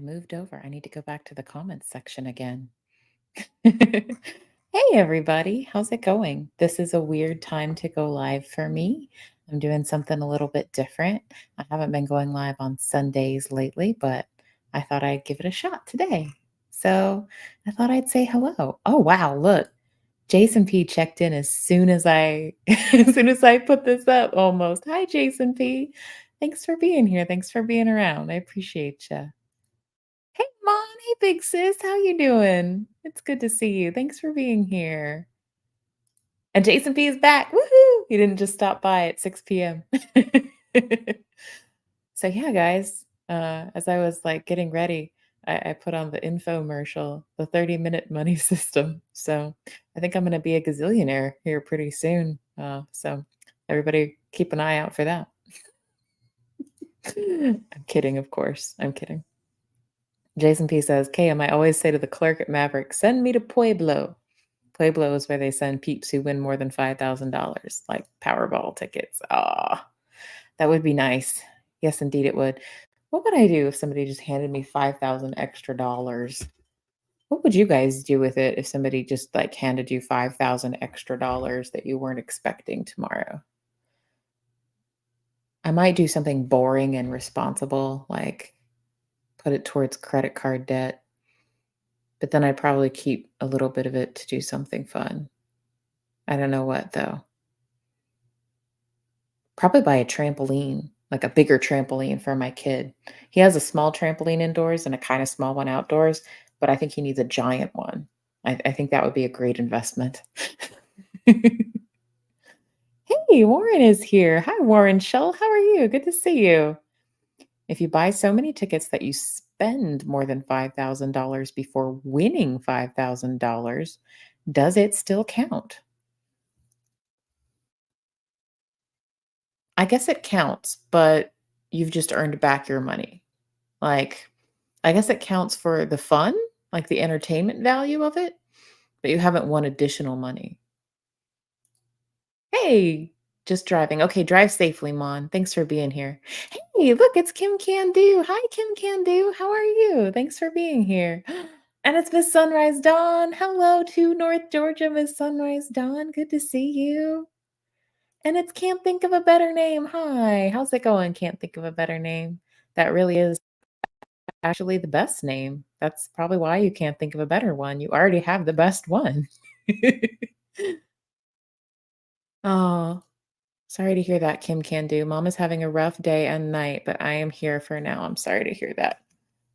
moved over. I need to go back to the comments section again. Hey, everybody. How's it going? This is a weird time to go live for me. I'm doing something a little bit different. I haven't been going live on Sundays lately, but I thought I'd give it a shot today. So I thought I'd say hello. Oh, wow. Look, Jason P checked in as soon as I as soon as I put this up almost. Hi, Jason P. Thanks for being here. Thanks for being around. I appreciate you. Hey, Mon. Hey, big sis. How you doing? It's good to see you. Thanks for being here. And Jason P is back. Woohoo! He didn't just stop by at 6 p.m. So yeah, guys, as I was like getting ready, I put on the infomercial, the 30-minute money system. So I think I'm gonna be a gazillionaire here pretty soon. So everybody keep an eye out for that. I'm kidding, of course. I'm kidding. Jason P says, Kim, I always say to the clerk at Maverick, send me to Pueblo. Pueblo is where they send peeps who win more than $5,000, like Powerball tickets. Ah, that would be nice. Yes, indeed it would. What would I do if somebody just handed me 5,000 extra dollars? What would you guys do with it if somebody just like handed you 5,000 extra dollars that you weren't expecting tomorrow? I might do something boring and responsible, like put it towards credit card debt. But then I'd probably keep a little bit of it to do something fun. I don't know what though. Probably buy a trampoline, like a bigger trampoline for my kid. He has a small trampoline indoors and a kind of small one outdoors, but I think he needs a giant one. I think that would be a great investment. Hey, Warren is here. Hi, Warren Shull. How are you? Good to see you. If you buy so many tickets that you spend more than $5,000 before winning $5,000, does it still count? I guess it counts, but you've just earned back your money. Like, I guess it counts for the fun, like the entertainment value of it, but you haven't won additional money. Hey, just driving. Okay, drive safely, Mon. Thanks for being here. Hey, look, it's Kim Can Do. Hi, Kim Can Do. How are you? Thanks for being here. And it's Miss Sunrise Dawn. Hello to North Georgia, Miss Sunrise Dawn. Good to see you. And it's Can't Think of a Better Name. Hi, how's it going? Can't think of a better name. That really is actually the best name. That's probably why you can't think of a better one. You already have the best one. Oh, sorry to hear that, Kim Can Do. Mom is having a rough day and night, but I am here for now. I'm sorry to hear that.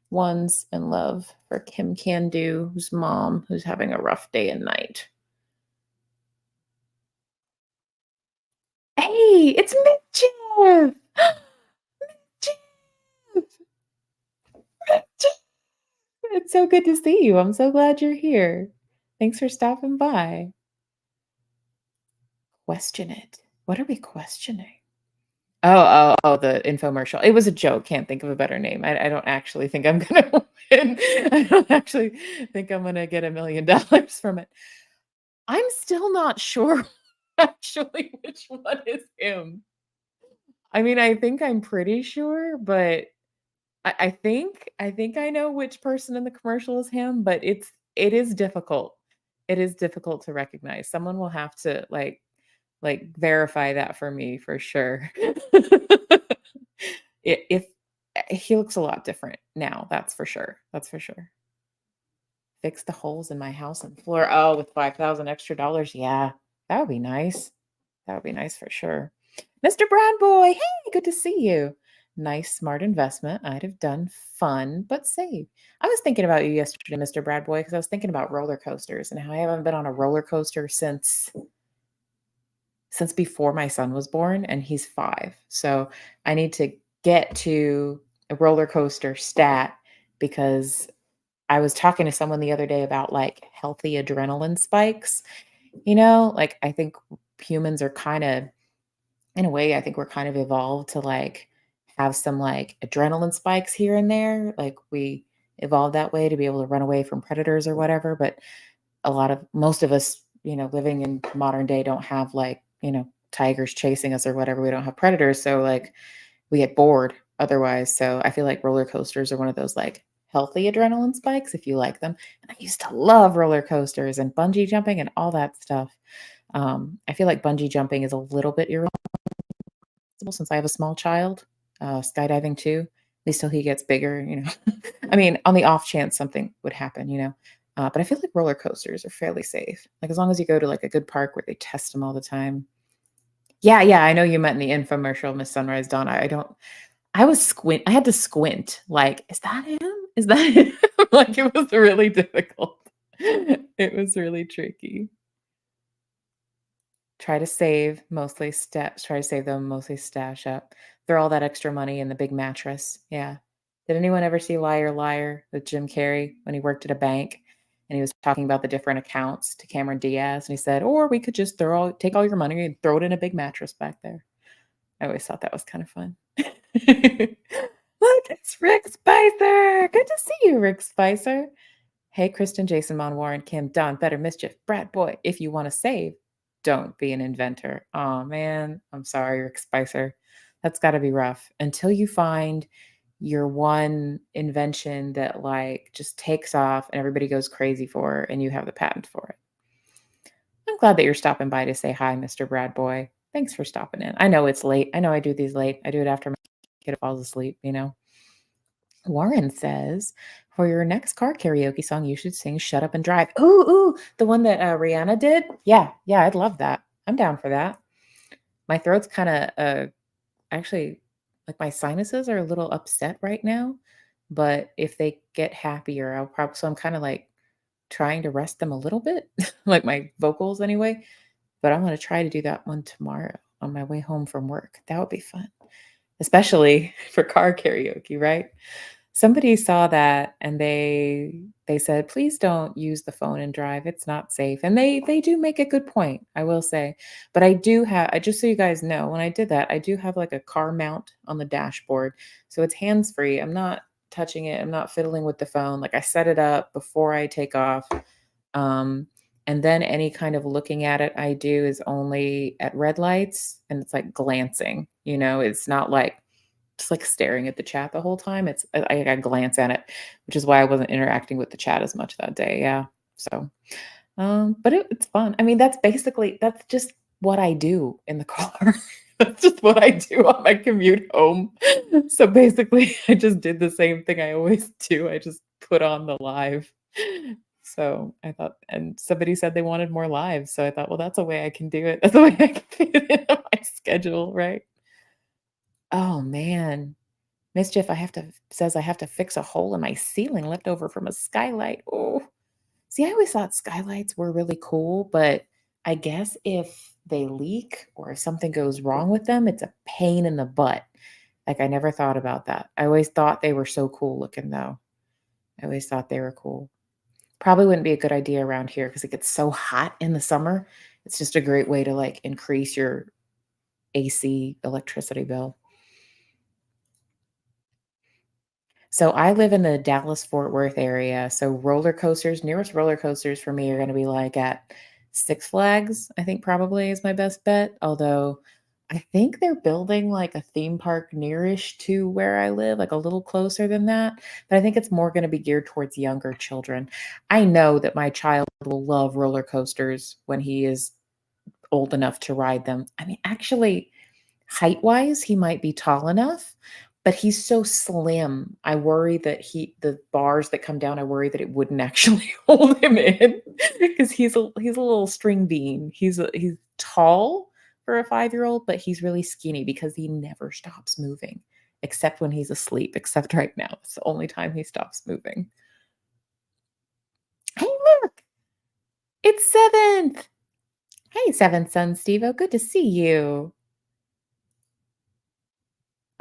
Ones in love for Kim Can Do's mom, who's having a rough day and night. Hey, it's Mitchell. It's so good to see you. I'm so glad you're here. Thanks for stopping by. Question it. What are we questioning? Oh, the infomercial. It was a joke. Can't think of a better name. I don't actually think I'm gonna win. I don't actually think I'm gonna get $1,000,000 from it. I'm still not sure actually which one is him. I mean, I think I'm pretty sure, but I think I know which person in the commercial is him, but it is difficult. It is difficult to recognize. Someone will have to like verify that for me for sure. If he looks a lot different now, that's for sure. That's for sure. Fix the holes in my house and floor. Oh, with 5,000 extra dollars. Yeah, that would be nice. That would be nice for sure. Mr. Brad Boy, hey, good to see you. Nice, smart investment. I'd have done fun, but save. I was thinking about you yesterday, Mr. Brad Boy, because I was thinking about roller coasters and how I haven't been on a roller coaster since before my son was born, and he's 5. So I need to get to a roller coaster stat because I was talking to someone the other day about like healthy adrenaline spikes. Like I think humans are kind of, in a way, I think we're kind of evolved to like have some like adrenaline spikes here and there. Like we evolved that way to be able to run away from predators or whatever. But most of us, living in modern day don't have like, tigers chasing us or whatever. We don't have predators. So like we get bored otherwise. So I feel like roller coasters are one of those like healthy adrenaline spikes if you like them. And I used to love roller coasters and bungee jumping and all that stuff. I feel like bungee jumping is a little bit since I have a small child, skydiving too, at least till he gets bigger. I mean, on the off chance something would happen. But I feel like roller coasters are fairly safe. Like as long as you go to like a good park where they test them all the time. Yeah, yeah, I know you meant in the infomercial, Miss Sunrise Dawn. I don't. I had to squint. Like, is that him? Is that him? Like it was really difficult. It was really tricky. Try to save them, mostly stash up. Throw all that extra money in the big mattress. Yeah. Did anyone ever see Liar Liar with Jim Carrey when he worked at a bank and he was talking about the different accounts to Cameron Diaz and he said, "Or we could just take all your money and throw it in a big mattress back there." I always thought that was kind of fun. Look, it's Rick Spicer. Good to see you, Rick Spicer. Hey, Kristen, Jason, Mon, Warren, Kim, Don, Better, Mischief, Brad, Boy, if you want to save, don't be an inventor. Oh, man. I'm sorry, Rick Spicer. That's got to be rough until you find your one invention that like just takes off and everybody goes crazy for and you have the patent for it. I'm glad that you're stopping by to say hi, Mr. Brad Boy. Thanks for stopping in. I know it's late. I know I do these late. I do it after my kid falls asleep. Warren says, for your next car karaoke song, you should sing Shut Up and Drive. Ooh, ooh, the one that Rihanna did. Yeah, yeah, I'd love that. I'm down for that. My throat's kind of actually like my sinuses are a little upset right now, but if they get happier, I'll probably, so I'm kind of like trying to rest them a little bit, like my vocals anyway. But I'm going to try to do that one tomorrow on my way home from work. That would be fun, especially for car karaoke, right? Somebody saw that and they said, "Please don't use the phone and drive. It's not safe." And they do make a good point, I will say. But just so you guys know, when I did that, I do have like a car mount on the dashboard. So it's hands-free. I'm not touching it. I'm not fiddling with the phone. Like I set it up before I take off. Um, and then any kind of looking at it I do is only at red lights and it's like glancing, it's not like just like staring at the chat the whole time. I glance at it, which is why I wasn't interacting with the chat as much that day. Yeah. So, but it's fun. I mean, that's just what I do in the car. That's just what I do on my commute home. So basically, I just did the same thing I always do. I just put on the live. So I thought, and somebody said they wanted more lives. So I thought, well, that's a way I can do it. That's a way I can fit it into my schedule, right? Oh man. Mischief, I have to fix a hole in my ceiling left over from a skylight. Oh, see, I always thought skylights were really cool, but I guess if they leak or if something goes wrong with them, it's a pain in the butt. Like I never thought about that. I always thought they were so cool looking though. I always thought they were cool. Probably wouldn't be a good idea around here because it gets so hot in the summer. It's just a great way to like increase your AC electricity bill. So I live in the Dallas Fort Worth area. So nearest roller coasters for me are going to be like at Six Flags, I think probably is my best bet. Although I think they're building like a theme park nearish to where I live, like a little closer than that. But I think it's more going to be geared towards younger children. I know that my child will love roller coasters when he is old enough to ride them. I mean, actually, height-wise, he might be tall enough, but he's so slim. I worry that the bars that come down, I worry that it wouldn't actually hold him in because he's a little string bean. He's tall for a 5-year-old, but he's really skinny because he never stops moving except when he's asleep, except right now. It's the only time he stops moving. Hey, look, it's 7th. Hey, 7th son Steve. Good to see you.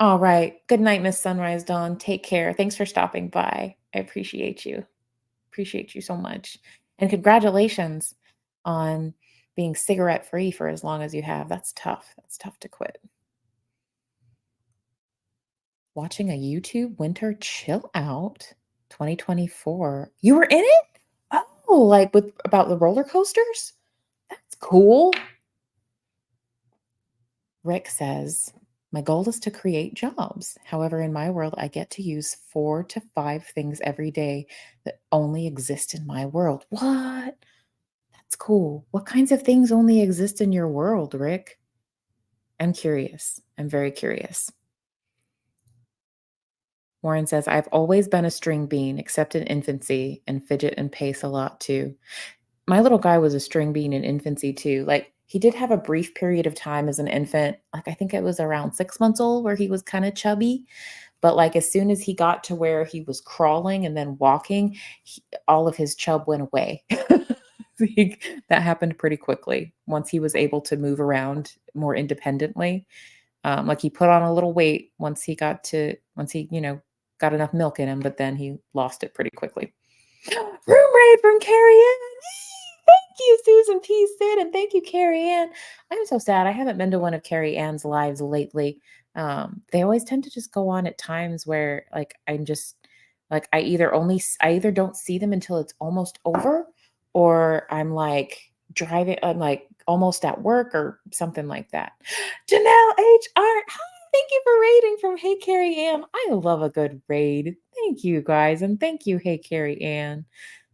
All right. Good night, Miss Sunrise Dawn. Take care. Thanks for stopping by. I appreciate you. Appreciate you so much. And congratulations on being cigarette free for as long as you have. That's tough. That's tough to quit. Watching a YouTube winter chill out 2024. You were in it? Oh, like with about the roller coasters? That's cool. Rick says, My goal is to create jobs. However, in my world, I get to use 4 to 5 things every day that only exist in my world. What? That's cool. What kinds of things only exist in your world, Rick? I'm curious. I'm very curious. Warren says, I've always been a string bean, except in infancy, and fidget and pace a lot too. My little guy was a string bean in infancy too. Like, he did have a brief period of time as an infant. Like, I think it was around 6 months old where he was kind of chubby. But like, as soon as he got to where he was crawling and then walking, all of his chub went away. That happened pretty quickly once he was able to move around more independently. Like, he put on a little weight once he, got enough milk in him, but then he lost it pretty quickly. Room raid from Carrie Ann. Yay! Thank you, Susan P. Sid, and thank you, Carrie Ann. I'm so sad. I haven't been to one of Carrie Ann's lives lately. They always tend to just go on at times where, like, I'm just like, I either don't see them until it's almost over, or I'm like driving. I'm like almost at work or something like that. Janelle H. Art. Hi, thank you for raiding from Hey Carrie Ann. I love a good raid. Thank you guys. And thank you, Hey Carrie Ann.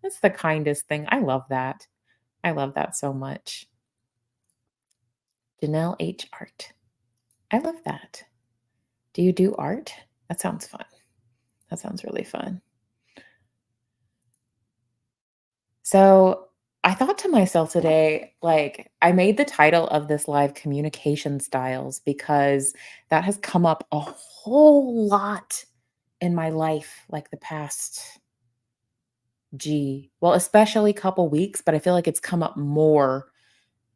That's the kindest thing. I love that. I love that so much. Janelle H. Art. I love that. Do you do art? That sounds fun. That sounds really fun. So I thought to myself today, like, I made the title of this live communication styles because that has come up a whole lot in my life, like the past, well, especially couple weeks, but I feel like it's come up more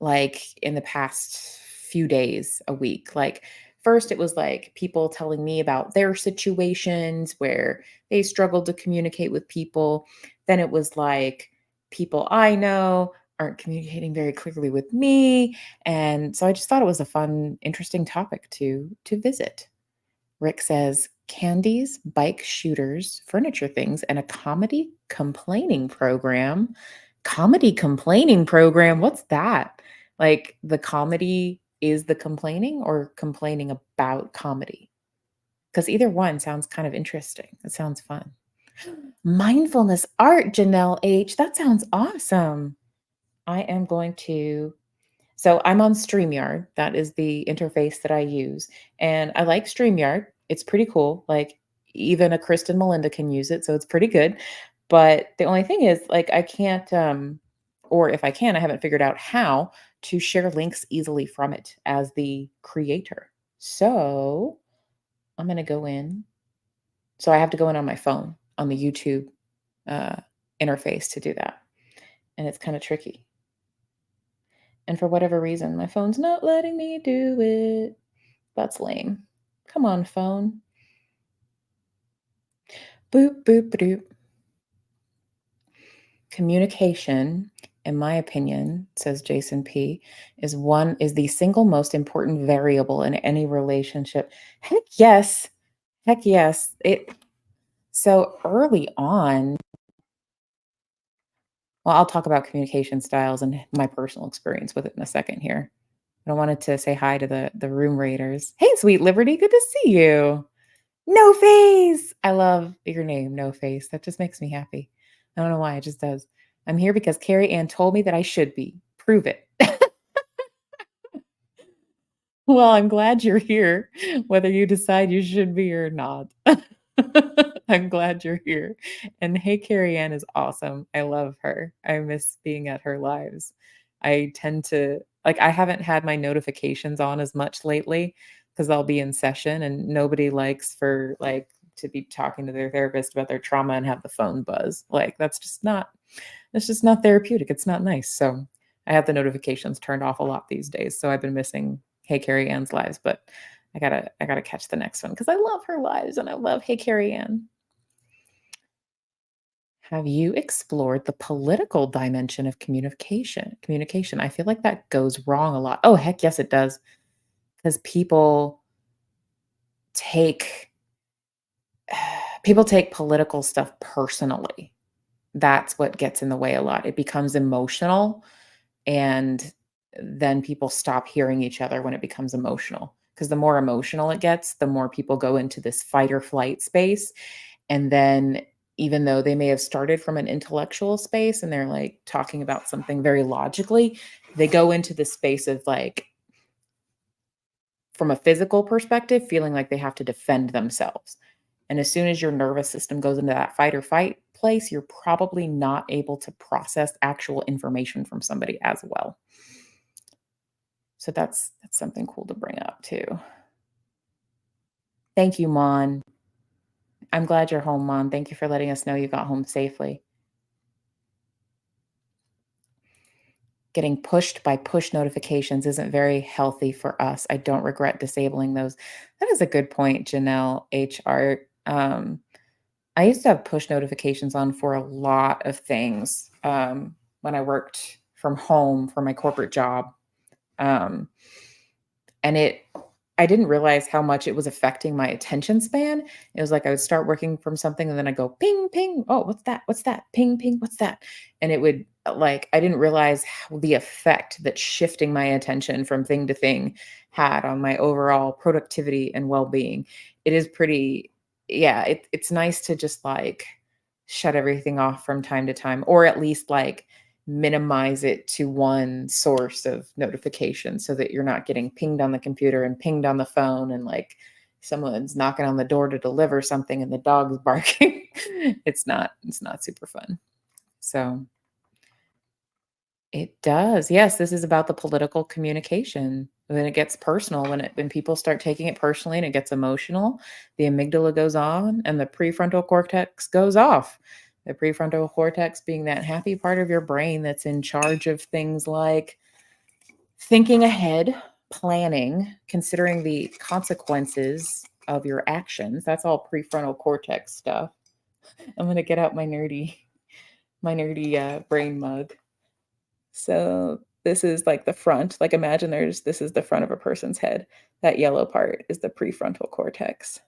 like in the past few days, a week. Like, first, it was like people telling me about their situations where they struggled to communicate with people. Then it was like people I know aren't communicating very clearly with me. And so I just thought it was a fun, interesting topic to visit. Rick says candies, bike shooters, furniture things, and a comedy complaining program. Comedy complaining program? What's that? Like, the comedy is the complaining or complaining about comedy? Because either one sounds kind of interesting. It sounds fun. Mindfulness art, Janelle H. That sounds awesome. I am going to so I'm on StreamYard. That is the interface that I use. And I like StreamYard. It's pretty cool. Like, even a Kristen Melinda can use it, so it's pretty good. But the only thing is, like, I can't or if I can, I haven't figured out how to share links easily from it as the creator. So, I'm going to go in. So I have to go in on my phone on the YouTube uh interface to do that. And it's kind of tricky. And for whatever reason, my phone's not letting me do it. That's lame. Come on, phone. Boop, boop, boop. Communication, in my opinion, says Jason P, is the single most important variable in any relationship. Heck yes. Heck yes. It so early on, well, I'll talk about communication styles and my personal experience with it in a second here. I wanted to say hi to the room raiders. Hey, sweet Liberty, good to see you. No Face! I love your name, No Face. That just makes me happy. I don't know why, it just does. I'm here because Carrie Ann told me that I should be. Prove it. Well, I'm glad you're here, whether you decide you should be or not. I'm glad you're here. And hey, Carrie Ann is awesome. I love her. I miss being at her lives. I tend to like, I haven't had my notifications on as much lately because I'll be in session and nobody likes for like to be talking to their therapist about their trauma and have the phone buzz. Like, that's just not therapeutic. It's not nice. So I have the notifications turned off a lot these days. So I've been missing Hey Carrie Ann's lives, but I gotta catch the next one because I love her lives and I love Hey Carrie Ann. Have you explored the political dimension of Communication. I feel like that goes wrong a lot. Oh, heck yes, it does. Because take people take political stuff personally. That's what gets in the way a lot. It becomes emotional, and then people stop hearing each other when it becomes emotional. because the more emotional it gets, the more people go into this fight or flight space. And then even though they may have started from an intellectual space and they're like talking about something very logically, they go into the space of like, from a physical perspective, feeling like they have to defend themselves. And as soon as your nervous system goes into that fight or fight place, you're probably not able to process actual information from somebody as well. So that's something cool to bring up too. Thank you, Mon. I'm glad you're home, Mon. Thank you for letting us know you got home safely. Getting pushed by push notifications isn't very healthy for us. I don't regret disabling those. That is a good point, Janelle H. Art. I used to have push notifications on for a lot of things when I worked from home for my corporate job. Um, and I didn't realize how much it was affecting my attention span. It was like I would start working from something and then I go ping ping. Oh, what's that? What's that? Ping ping. What's that? And it would like I didn't realize how the effect that shifting my attention from thing to thing had on my overall productivity and well-being. It is pretty yeah, it's nice to just like shut everything off from time to time or at least like minimize it to one source of notification so that you're not getting pinged on the computer and pinged on the phone and like someone's knocking on the door to deliver something and the dog's barking. It's not super fun. So it does. Yes, this is about the political communication. When it gets personal, when people start taking it personally and it gets emotional, the amygdala goes on and the prefrontal cortex goes off. The prefrontal cortex being that happy part of your brain that's in charge of things like thinking ahead, planning, considering the consequences of your actions. That's all prefrontal cortex stuff. I'm gonna get out my nerdy brain mug. So this is like the front. Like imagine this is the front of a person's head. That yellow part is the prefrontal cortex.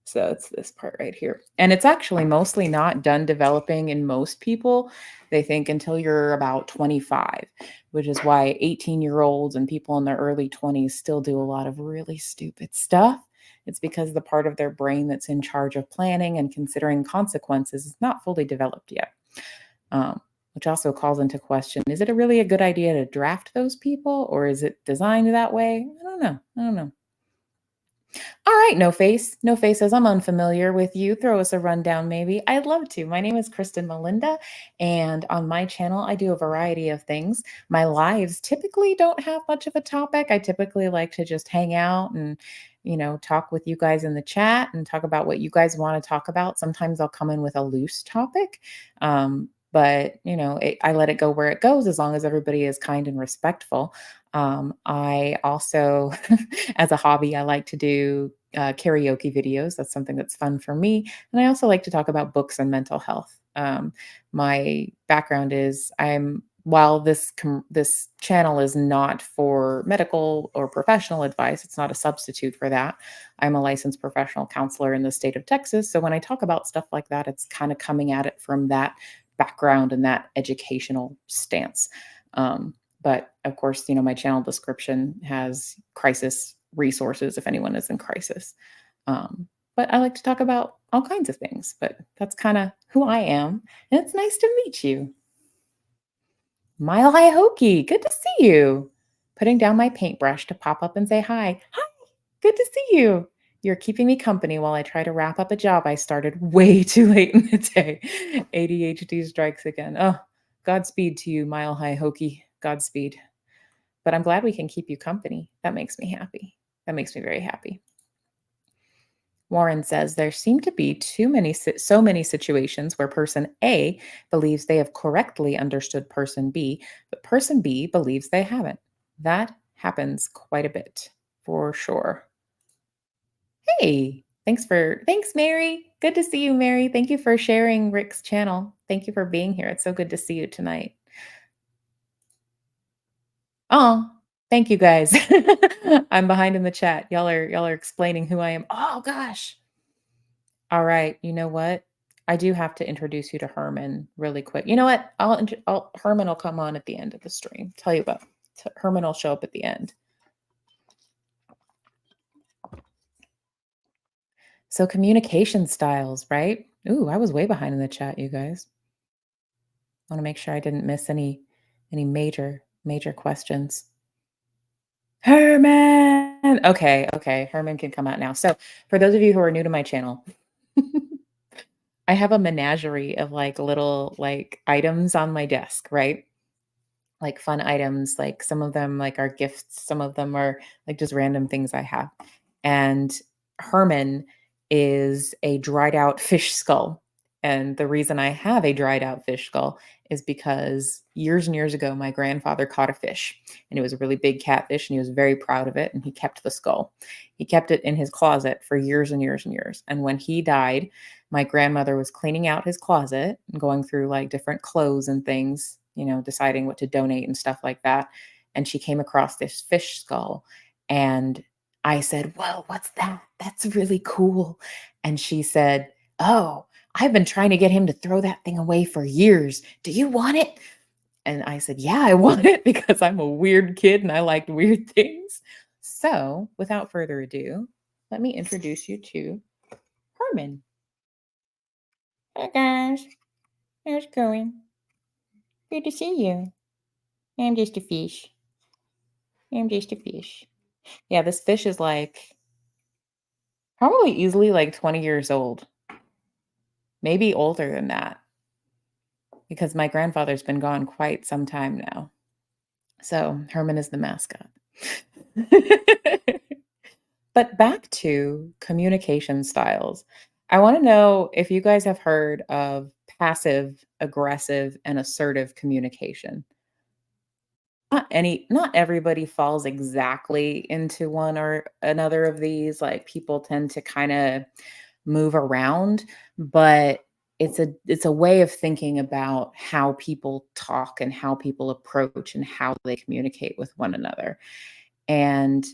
So it's this part right here. And it's actually mostly not done developing in most people. They think until you're about 25, which is why 18-year-olds and people in their early 20s still do a lot of really stupid stuff. It's because the part of their brain that's in charge of planning and considering consequences is not fully developed yet. Which also calls into question, is it really a good idea to draft those people or is it designed that way? I don't know. I don't know. All right, No Face. No Face says, I'm unfamiliar with you. Throw us a rundown, maybe. I'd love to. My name is Kristen Melinda, and on my channel, I do a variety of things. My lives typically don't have much of a topic. I typically like to just hang out and talk with you guys in the chat and talk about what you guys want to talk about. Sometimes I'll come in with a loose topic. But I let it go where it goes as long as everybody is kind and respectful. I also, as a hobby, I like to do karaoke videos. That's something that's fun for me. And I also like to talk about books and mental health. My background is while this channel is not for medical or professional advice, it's not a substitute for that. I'm a licensed professional counselor in the state of Texas. So when I talk about stuff like that, it's kind of coming at it from that background and that educational stance. But of course, my channel description has crisis resources if anyone is in crisis. But I like to talk about all kinds of things, but that's kind of who I am. And it's nice to meet you. Mile High Hokey, good to see you. Putting down my paintbrush to pop up and say hi. Hi, good to see you. You're keeping me company while I try to wrap up a job I started way too late in the day. ADHD strikes again. Oh, Godspeed to you, Mile High Hokey. Godspeed. But I'm glad we can keep you company. That makes me happy. That makes me very happy. Warren says there seem to be so many situations where person A believes they have correctly understood person B, but person B believes they haven't. That happens quite a bit, for sure. Hey, thanks, Mary. Good to see you, Mary. Thank you for sharing Rick's channel. Thank you for being here. It's so good to see you tonight. Oh, thank you guys. I'm behind in the chat. Y'all are explaining who I am. Oh gosh. All right. You know what? I do have to introduce you to Herman really quick. You know what? Herman will come on at the end of the stream. Tell you about Herman will show up at the end. So communication styles, right? Ooh, I was way behind in the chat, you guys. I want to make sure I didn't miss any major questions. Herman. Okay, okay. Herman can come out now. So, for those of you who are new to my channel, I have a menagerie of like little like items on my desk, right? Like fun items, like some of them like are gifts, some of them are like just random things I have. And Herman is a dried out fish skull. And the reason I have a dried out fish skull is because years and years ago, my grandfather caught a fish and it was a really big catfish and he was very proud of it and he kept the skull. He kept it in his closet for years and years and years. And when he died, my grandmother was cleaning out his closet and going through like different clothes and things, deciding what to donate and stuff like that. And she came across this fish skull. And I said, "Whoa, what's that? That's really cool." And she said, "Oh, I've been trying to get him to throw that thing away for years. Do you want it?" And I said, "Yeah, I want it because I'm a weird kid and I like weird things." So, without further ado, let me introduce you to Herman. Hey guys, how's it going? Good to see you. I'm just a fish. I'm just a fish. Yeah, this fish is like probably easily like 20 years old, maybe older than that, because my grandfather's been gone quite some time now. So Herman is the mascot. But back to communication styles. I want to know if you guys have heard of passive, aggressive, and assertive communication. Not everybody falls exactly into one or another of these. Like people tend to kind of move around, but it's a way of thinking about how people talk and how people approach and how they communicate with one another. And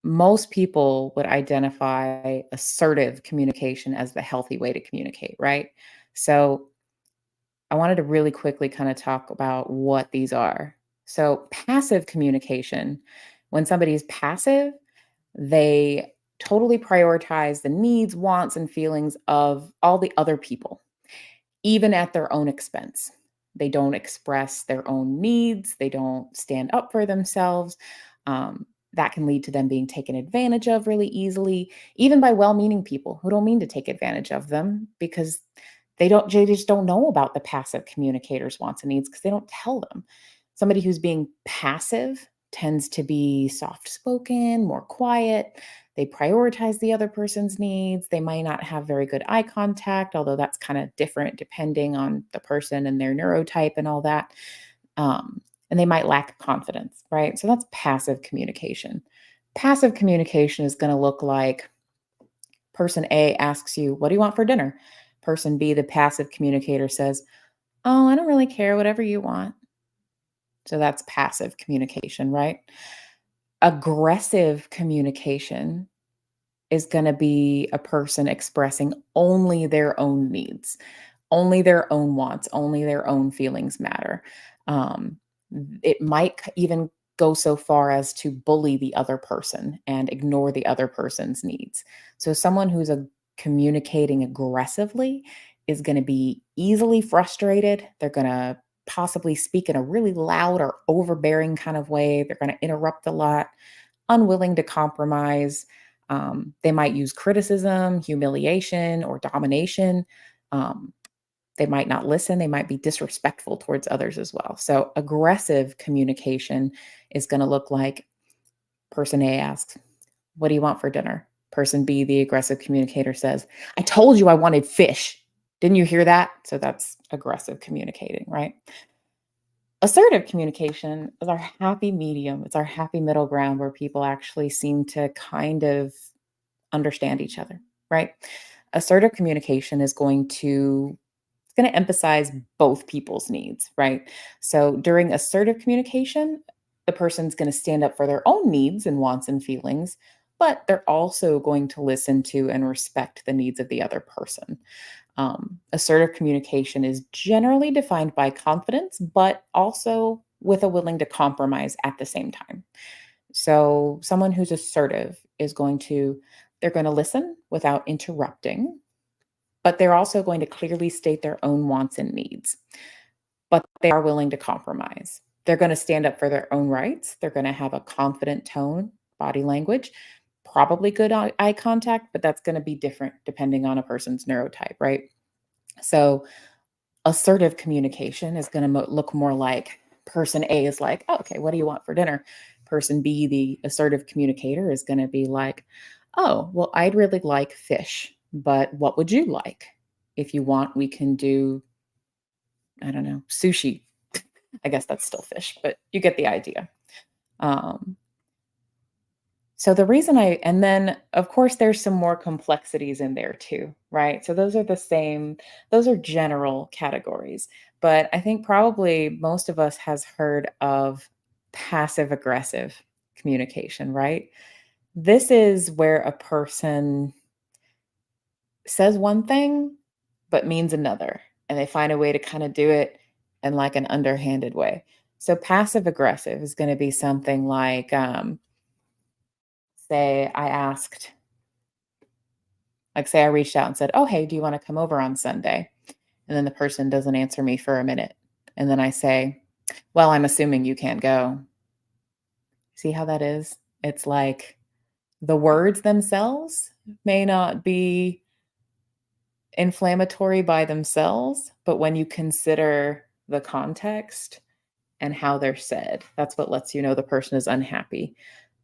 most people would identify assertive communication as the healthy way to communicate, right? So I wanted to really quickly kind of talk about what these are. So, passive communication, when somebody's passive, they totally prioritize the needs, wants, and feelings of all the other people, even at their own expense. They don't express their own needs, they don't stand up for themselves. That can lead to them being taken advantage of really easily, even by well meaning people who don't mean to take advantage of them because they just don't know about the passive communicators' wants and needs because they don't tell them. Somebody who's being passive tends to be soft spoken, more quiet. They prioritize the other person's needs. They might not have very good eye contact, although that's kind of different depending on the person and their neurotype and all that. And they might lack confidence, right? So that's passive communication. Passive communication is going to look like person A asks you, "What do you want for dinner?" Person B, the passive communicator, says, "Oh, I don't really care, whatever you want." So that's passive communication, right? Aggressive communication is going to be a person expressing only their own needs, only their own wants, only their own feelings matter. Um, it might even go so far as to bully the other person and ignore the other person's needs. So, someone who's communicating aggressively is going to be easily frustrated. They're going to possibly speak in a really loud or overbearing kind of way. They're going to interrupt a lot, unwilling to compromise. They might use criticism, humiliation, or domination. Um, they might not listen. They might be disrespectful towards others as well. So, aggressive communication is going to look like person A asks, "What do you want for dinner?" Person B, the aggressive communicator, says, "I told you I wanted fish. Didn't you hear that?" So, that's aggressive communicating, right? Assertive communication is our happy medium. It's our happy middle ground where people actually seem to kind of understand each other, right? Assertive communication is going to emphasize both people's needs, right? So during assertive communication, the person's going to stand up for their own needs and wants and feelings, but they're also going to listen to and respect the needs of the other person. Assertive communication is generally defined by confidence, but also with a willing to compromise at the same time. So, someone who's assertive is going to, They're going to listen without interrupting, but they're also going to clearly state their own wants and needs. But they are willing to compromise. They're going to stand up for their own rights. They're going to have a confident tone, body language, probably good eye contact, but that's going to be different depending on a person's neurotype, right? So, assertive communication is going to look more like person A is like, oh, okay, what do you want for dinner? Person B, the assertive communicator, is going to be like, oh, well, I'd really like fish, but what would you like? If you want, we can do, I don't know, sushi. I guess that's still fish, but you get the idea. Um, so the reason and then of course there's some more complexities in there too, right? So those are general categories. But I think probably most of us has heard of passive aggressive communication, right? This is where a person says one thing but means another, and they find a way to kind of do it in like an underhanded way. So passive aggressive is going to be something like, say I asked, like, say I reached out and said, "Oh, hey, do you want to come over on Sunday?" And then the person doesn't answer me for a minute. And then I say, "Well, I'm assuming you can't go." See how that is? It's like the words themselves may not be inflammatory by themselves, but when you consider the context and how they're said, that's what lets you know the person is unhappy.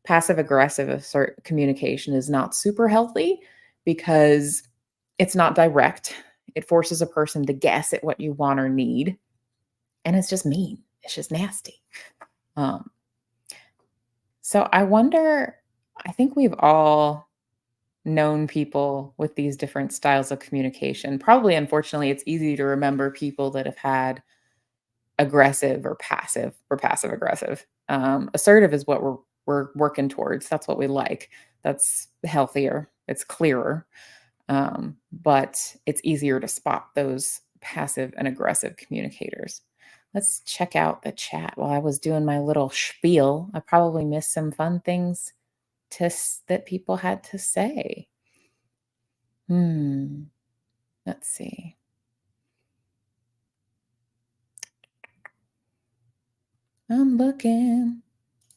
Passive aggressive assert communication is not super healthy because it's not direct. It forces a person to guess at what you want or need, and it's just mean. It's just nasty. Um, so I wonder, I think we've all known people with these different styles of communication. Probably, unfortunately, it's easy to remember people that have had aggressive or passive aggressive. Assertive is what we're working towards. That's what we like. That's healthier. It's clearer. But it's easier to spot those passive and aggressive communicators. Let's check out the chat while I was doing my little spiel. I probably missed some fun things that people had to say. Hmm. Let's see. I'm looking.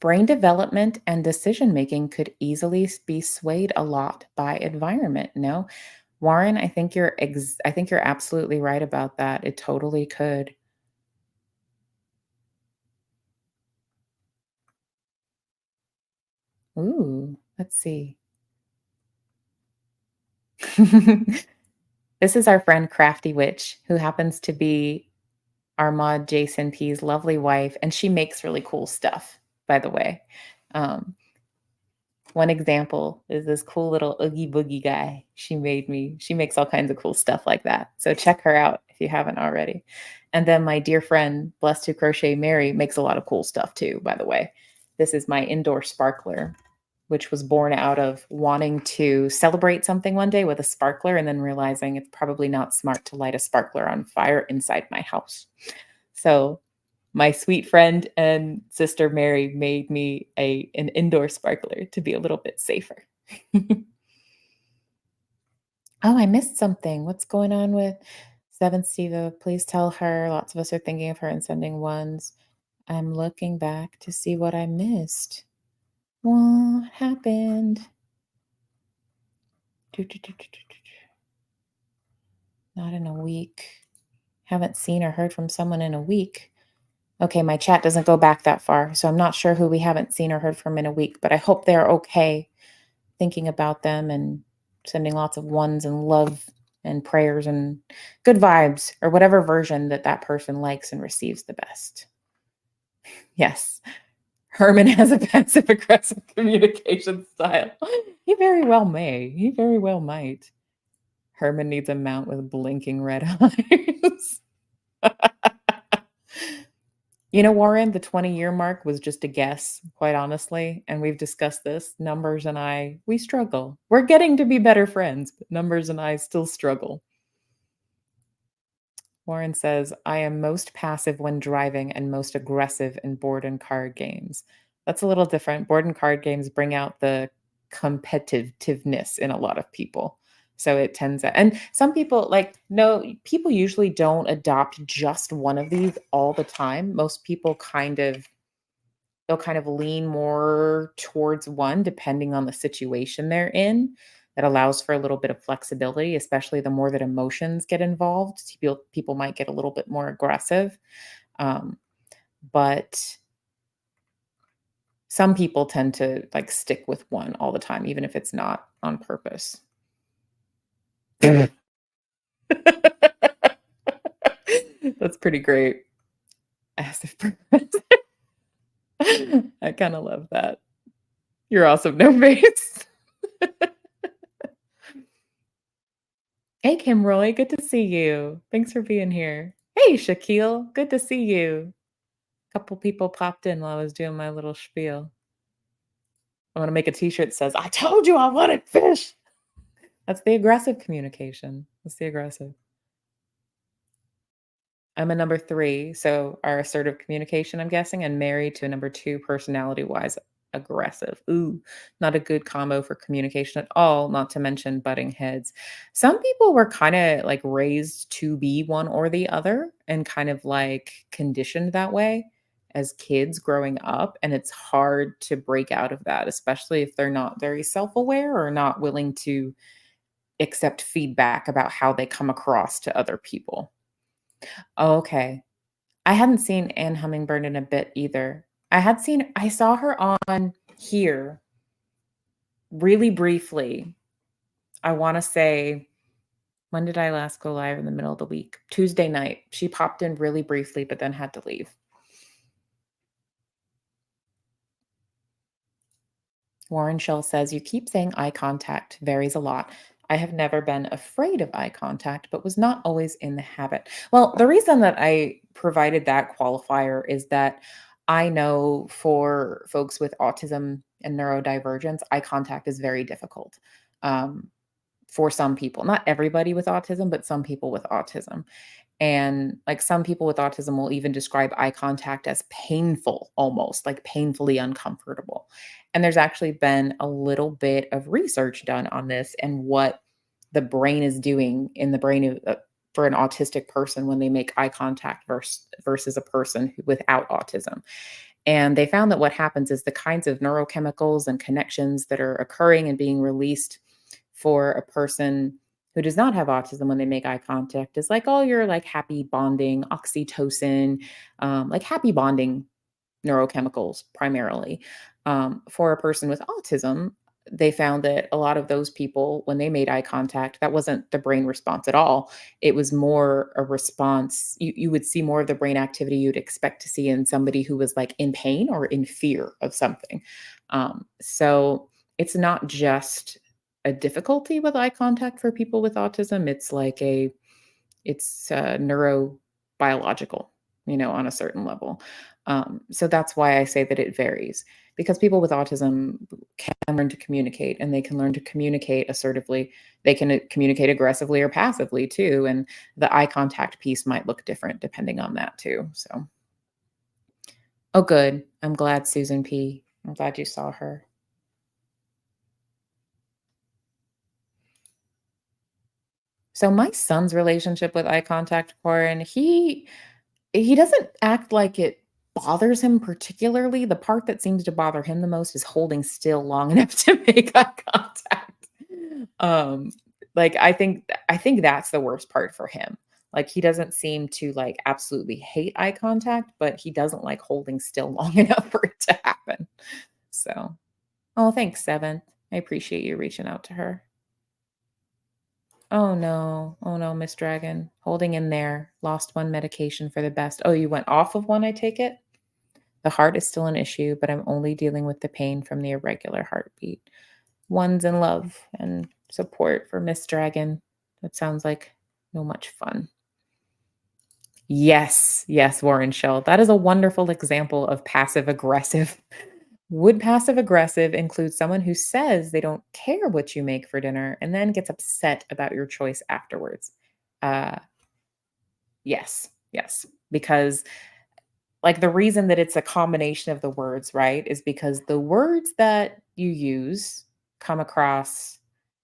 Brain development and decision making could easily be swayed a lot by environment. No, Warren, I think you're absolutely right about that. It totally could. Ooh, let's see. This is our friend Crafty Witch, who happens to be our mod Jason P's lovely wife, and she makes really cool stuff, by the way. Um, One example is this cool little Oogie Boogie guy she made me. She makes all kinds of cool stuff like that. So check her out if you haven't already. And then my dear friend, Blessed to Crochet Mary, makes a lot of cool stuff too, by the way. This is my indoor sparkler, which was born out of wanting to celebrate something one day with a sparkler and then realizing it's probably not smart to light a sparkler on fire inside my house. So my sweet friend and sister Mary made me an indoor sparkler to be a little bit safer. Oh, I missed something. What's going on with Seven Steva? Please tell her. Lots of us are thinking of her and sending ones. I'm looking back to see what I missed. What happened? Not in a week. Haven't seen or heard from someone in a week. Okay, my chat doesn't go back that far, so I'm not sure who we haven't seen or heard from in a week, but I hope they're okay. Thinking about them and sending lots of ones and love and prayers and good vibes or whatever version that that person likes and receives the best. Yes. Herman has a passive aggressive communication style. He very well may. He very well might. Herman needs a mount with blinking red eyes. You know, Warren, the 20-year mark was just a guess, quite honestly. And we've discussed this. Numbers and I, we struggle. We're getting to be better friends, but Numbers and I still struggle. Warren says, I am most passive when driving and most aggressive in board and card games. That's a little different. Board and card games bring out the competitiveness in a lot of people. So it tends and some people like no people usually don't adopt just one of these all the time. Most people they'll kind of lean more towards one depending on the situation they're in. That allows for a little bit of flexibility, especially the more that emotions get involved. People might get a little bit more aggressive. Um, but some people tend to like stick with one all the time, even if it's not on purpose. That's pretty great. As if I kind of love that. You're awesome, no face. Hey, Kimroy, good to see you. Thanks for being here. Hey, Shaquille, good to see you. Couple people popped in while I was doing my little spiel. I'm gonna make a T-shirt that says, "I told you I wanted fish." That's the aggressive communication. That's the aggressive. I'm a number 3, so our assertive communication, I'm guessing, and married to a number 2 personality-wise aggressive. Ooh, not a good combo for communication at all, not to mention butting heads. Some people were kinda, like, raised to be one or the other and kind of, like, conditioned that way as kids growing up, and it's hard to break out of that, especially if they're not very self-aware or not willing to accept feedback about how they come across to other people. Oh, okay. I hadn't seen Anne Hummingbird in a bit either. I saw her on here really briefly. I wanna say when did I last go live in the middle of the week? Tuesday night. She popped in really briefly, but then had to leave. Warren Shell says, "You keep saying eye contact varies a lot. I have never been afraid of eye contact, but was not always in the habit." Well, the reason that I provided that qualifier is that I know for folks with autism and neurodivergence, eye contact is very difficult um, for some people. Not everybody with autism, but some people with autism. And like some people with autism will even describe eye contact as painful, almost like painfully uncomfortable. And there's actually been a little bit of research done on this and what the brain is doing in the brain of, for an autistic person when they make eye contact versus a person without autism. And they found that what happens is the kinds of neurochemicals and connections that are occurring and being released for a person who does not have autism when they make eye contact is like all your like happy bonding, oxytocin, like happy bonding neurochemicals primarily. For a person with autism, they found that a lot of those people, when they made eye contact, that wasn't the brain response at all. It was more a response. You would see more of the brain activity you'd expect to see in somebody who was like in pain or in fear of something. So it's not just a difficulty with eye contact for people with autism. It's neurobiological, on a certain level. So that's why I say that it varies because people with autism can learn to communicate and they can learn to communicate assertively. They can communicate aggressively or passively too. And the eye contact piece might look different depending on that too. So, oh, good. I'm glad, Susan P. I'm glad you saw her. So my son's relationship with eye contact, Corin, he doesn't act like it bothers him particularly. The part that seems to bother him the most is holding still long enough to make eye contact. Um, like, I think that's the worst part for him. Like, he doesn't seem to, like, absolutely hate eye contact, but he doesn't like holding still long enough for it to happen. So oh, thanks, 7th. I appreciate you reaching out to her. Oh, no. Oh, no, Miss Dragon. Holding in there. Lost one medication for the best. Oh, you went off of one, I take it? The heart is still an issue, but I'm only dealing with the pain from the irregular heartbeat. One's in love and support for Miss Dragon. That sounds like no much fun. Yes, yes, Warren Shell. That is a wonderful example of passive aggressive. Would passive aggressive include someone who says they don't care what you make for dinner and then gets upset about your choice afterwards? Uh, yes, yes, because like, the reason that it's a combination of the words, right, is because the words that you use come across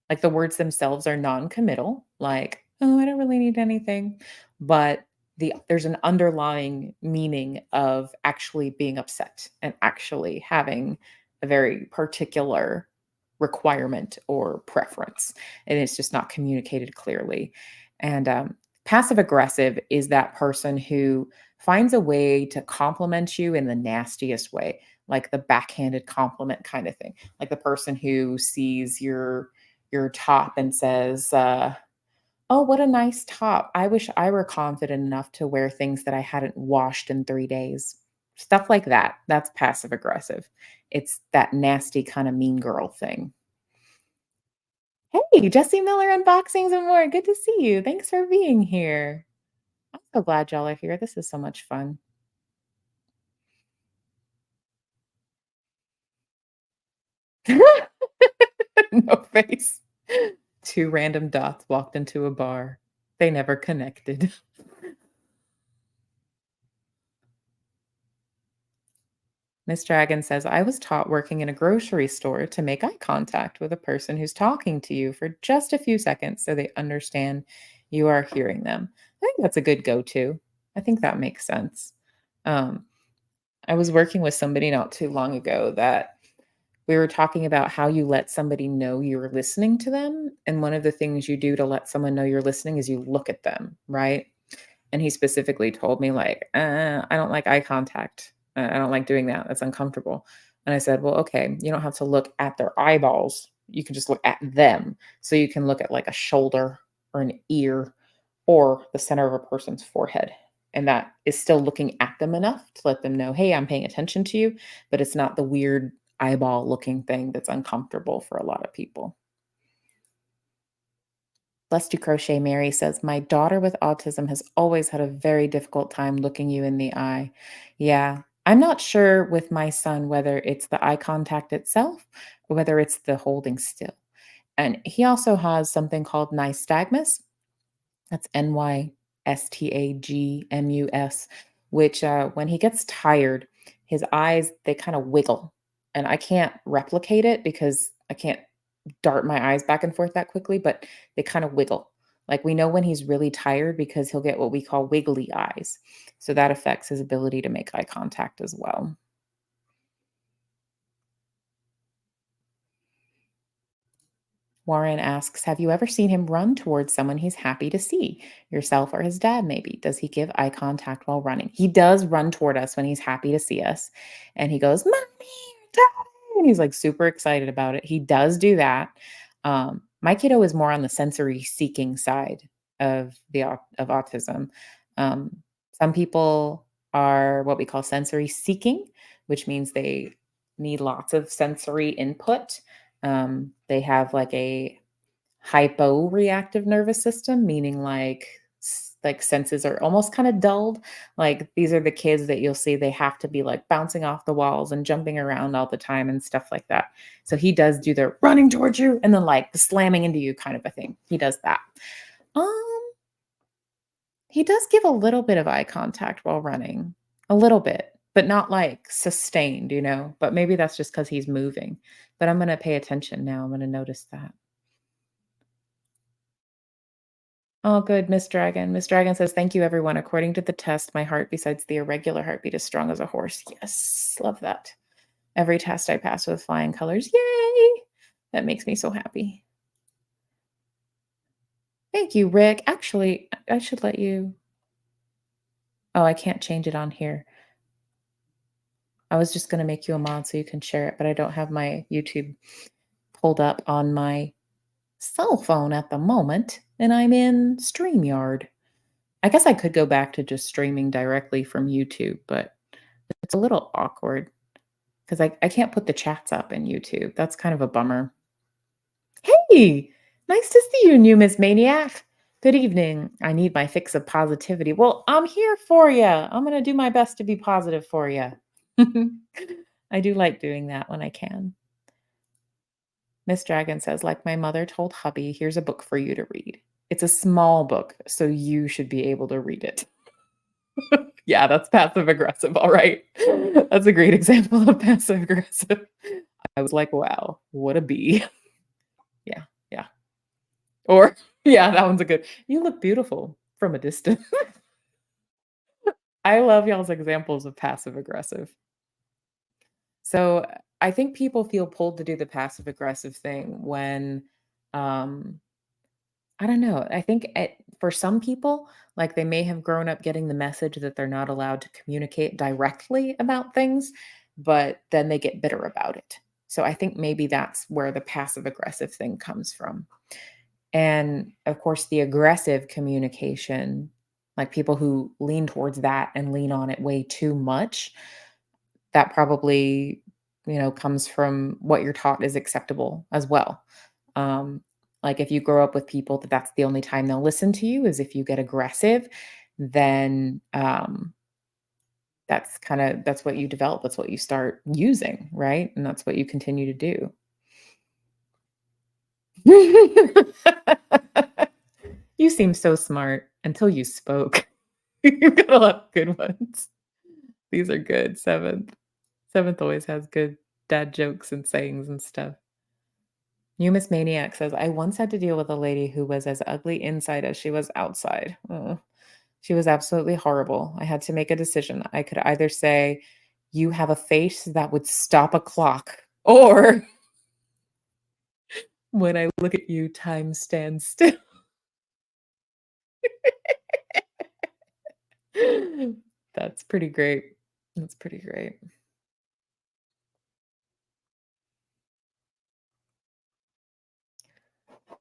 like the words themselves are non-committal, like, "Oh, I don't really need anything," but there's an underlying meaning of actually being upset and actually having a very particular requirement or preference, and it's just not communicated clearly. And passive aggressive is that person who finds a way to compliment you in the nastiest way, like the backhanded compliment kind of thing, like the person who sees your top and says, "Oh, what a nice top. I wish I were confident enough to wear things that I hadn't washed in 3 days." Stuff like that. That's passive aggressive. It's that nasty kind of mean girl thing. Hey, Jesse Miller unboxings and more. Good to see you. Thanks for being here. I'm so glad y'all are here. This is so much fun. No face. Two random dots walked into a bar. They never connected. Miss Dragon says, I was taught working in a grocery store to make eye contact with a person who's talking to you for just a few seconds so they understand you are hearing them. I think that's a good go to. I think that makes sense. Um, I was working with somebody not too long ago that we were talking about how you let somebody know you're listening to them. And one of the things you do to let someone know you're listening is you look at them, right? And he specifically told me like, I don't like eye contact. I don't like doing that. That's uncomfortable." And I said, "Well, okay, you don't have to look at their eyeballs. You can just look at them. So you can look at like a shoulder or an ear or the center of a person's forehead. And that is still looking at them enough to let them know, hey, I'm paying attention to you, but it's not the weird eyeball looking thing that's uncomfortable for a lot of people." Let's Do Crochet Mary says, "My daughter with autism has always had a very difficult time looking you in the eye." Yeah. I'm not sure with my son whether it's the eye contact itself or whether it's the holding still. And he also has something called nystagmus. That's Nystagmus, which when he gets tired, his eyes, they kind of wiggle. And I can't replicate it because I can't dart my eyes back and forth that quickly, but they kind of wiggle. Like we know when he's really tired because he'll get what we call wiggly eyes. So that affects his ability to make eye contact as well. Warren asks, have you ever seen him run towards someone he's happy to see? Yourself or his dad, maybe? Does he give eye contact while running? He does run toward us when he's happy to see us. And he goes, Mommy, Daddy. And he's like super excited about it. He does do that. My kiddo is more on the sensory seeking side of autism. Um, some people are what we call sensory seeking, which means they need lots of sensory input. They have like a hyporeactive nervous system, meaning like like senses are almost kind of dulled. Like these are the kids that you'll see they have to be like bouncing off the walls and jumping around all the time and stuff like that. So he does do the running towards you and then like the slamming into you kind of a thing. He does that. Um, he does give a little bit of eye contact while running, a little bit, but not like sustained, but maybe that's just because he's moving. But I'm going to pay attention now. I'm going to notice that. Oh, good, Miss Dragon. Miss Dragon says, thank you, everyone. According to the test, my heart, besides the irregular heartbeat, is strong as a horse. Yes, love that. Every test I pass with flying colors. Yay! That makes me so happy. Thank you, Rick. Actually, I should let you. Oh, I can't change it on here. I was just going to make you a mod so you can share it, but I don't have my YouTube pulled up on my cell phone at the moment, and I'm in StreamYard. I guess I could go back to just streaming directly from YouTube, but it's a little awkward because I can't put the chats up in YouTube. That's kind of a bummer. Hey, nice to see you, new Miss Maniac. Good evening. I need my fix of positivity. Well, I'm here for you. I'm going to do my best to be positive for you. I do like doing that when I can. Miss Dragon says, like my mother told hubby, here's a book for you to read. It's a small book, so you should be able to read it. Yeah, that's passive aggressive. All right. That's a great example of passive aggressive. I was like, wow, what a bee. Or yeah, that one's a good, "You look beautiful from a distance." I love y'all's examples of passive aggressive. So, I think people feel pulled to do the passive aggressive thing when, um I don't know. I think for some people, like they may have grown up getting the message that they're not allowed to communicate directly about things, but then they get bitter about it. So I think maybe that's where the passive aggressive thing comes from. And of course, the aggressive communication, like people who lean towards that and lean on it way too much, that probably, comes from what you're taught is acceptable as well. Um, like if you grow up with people that that's the only time they'll listen to you is if you get aggressive, then that's what you develop. That's what you start using, right? And that's what you continue to do. You seem so smart until you spoke. You've got a lot of good ones. These are good. Seventh. Seventh always has good dad jokes and sayings and stuff. Humus Maniac says, I once had to deal with a lady who was as ugly inside as she was outside. Ugh. She was absolutely horrible. I had to make a decision. I could either say, you have a face that would stop a clock, or when I look at you, time stands still. That's pretty great. That's pretty great.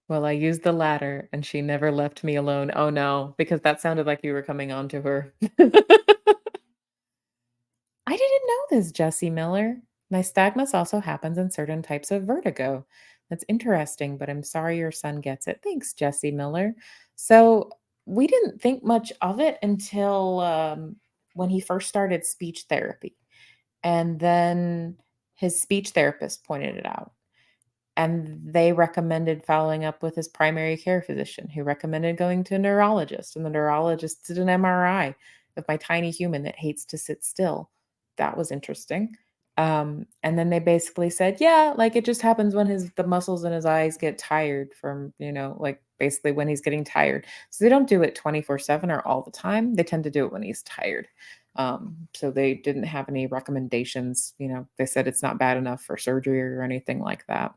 Well, I used the latter and she never left me alone. Oh no, because that sounded like you were coming on to her. I didn't know this, Jesse Miller. Nystagmus also happens in certain types of vertigo. That's interesting, but I'm sorry your son gets it. Thanks, Jesse Miller. So we didn't think much of it until when he first started speech therapy. And then his speech therapist pointed it out. And they recommended following up with his primary care physician, who recommended going to a neurologist. And the neurologist did an MRI of my tiny human that hates to sit still. That was interesting. And then they basically said, yeah, like it just happens when the muscles in his eyes get tired from, like basically when he's getting tired. So they don't do it 24/7 or all the time. They tend to do it when he's tired. So they didn't have any recommendations. They said it's not bad enough for surgery or anything like that.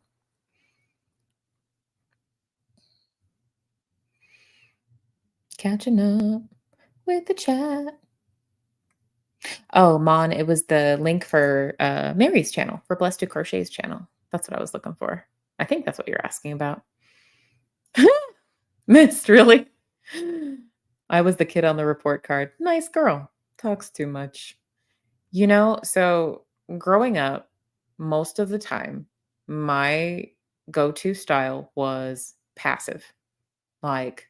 Catching up with the chat. Oh, Mon, it was the link for Mary's channel, for Blessed to Crochet's channel. That's what I was looking for. I think that's what you're asking about. Missed, really? I was the kid on the report card. Nice girl. Talks too much. So growing up, most of the time, my go to style was passive. Like,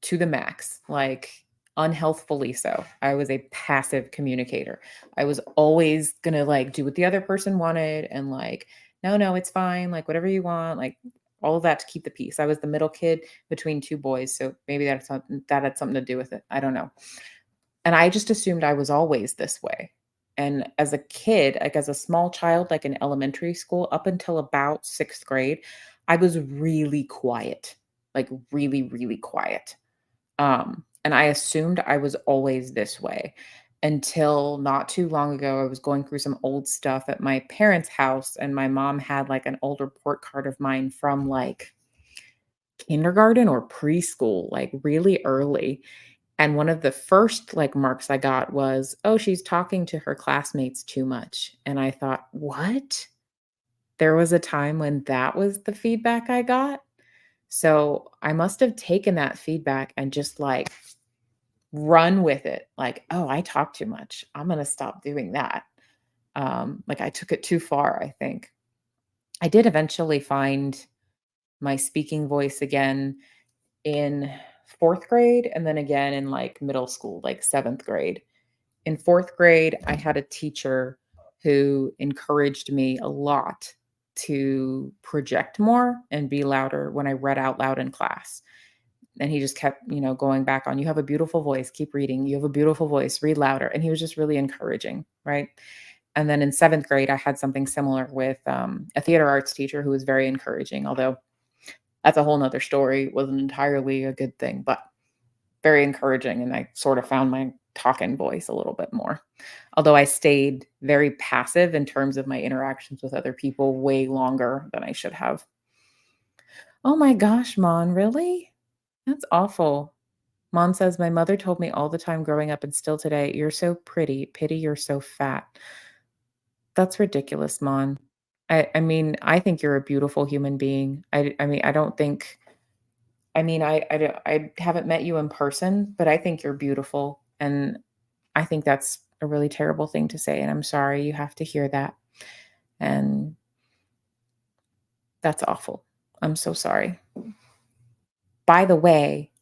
to the max, like unhealthfully so. I was a passive communicator. I was always gonna like do what the other person wanted and like, no, no, it's fine, like whatever you want, like all of that to keep the peace. I was the middle kid between two boys, so maybe that had something to do with it. I don't know. And I just assumed I was always this way. And as a kid, like as a small child, like in elementary school, up until about sixth grade, I was really quiet, like really, really quiet. And I assumed I was always this way until not too long ago. I was going through some old stuff at my parents' house, and my mom had like an old report card of mine from like kindergarten or preschool, like really early. And one of the first like marks I got was, oh, she's talking to her classmates too much. And I thought, what? There was a time when that was the feedback I got. So I must have taken that feedback and just like run with it. Like, "Oh, I talk too much. I'm gonna stop doing that." Like, I took it too far, I think. I did eventually find my speaking voice again in 4th grade and then again in, like, middle school, like, 7th grade. In 4th grade, I had a teacher who encouraged me a lot to project more and be louder when I read out loud in class. And he just kept, going back on, "You have a beautiful voice, keep reading. You have a beautiful voice, read louder." And he was just really encouraging, right? And then in 7th grade, I had something similar with, a theater arts teacher who was very encouraging, although That's a whole nother story, wasn't entirely a good thing, but very encouraging, and I sort of found my talking voice a little bit more. Although I stayed very passive in terms of my interactions with other people way longer than I should have. Oh my gosh, Mon, really? That's awful. Mon says, "My mother told me all the time growing up and still today, 'You're so pretty. Pity you're so fat.'" That's ridiculous, Mon. I mean, I think you're a beautiful human being. I mean, I don't think I mean, I haven't met you in person, but I think you're beautiful, and I think that's a really terrible thing to say, and I'm sorry you have to hear that, and that's awful. I'm so sorry. By the way,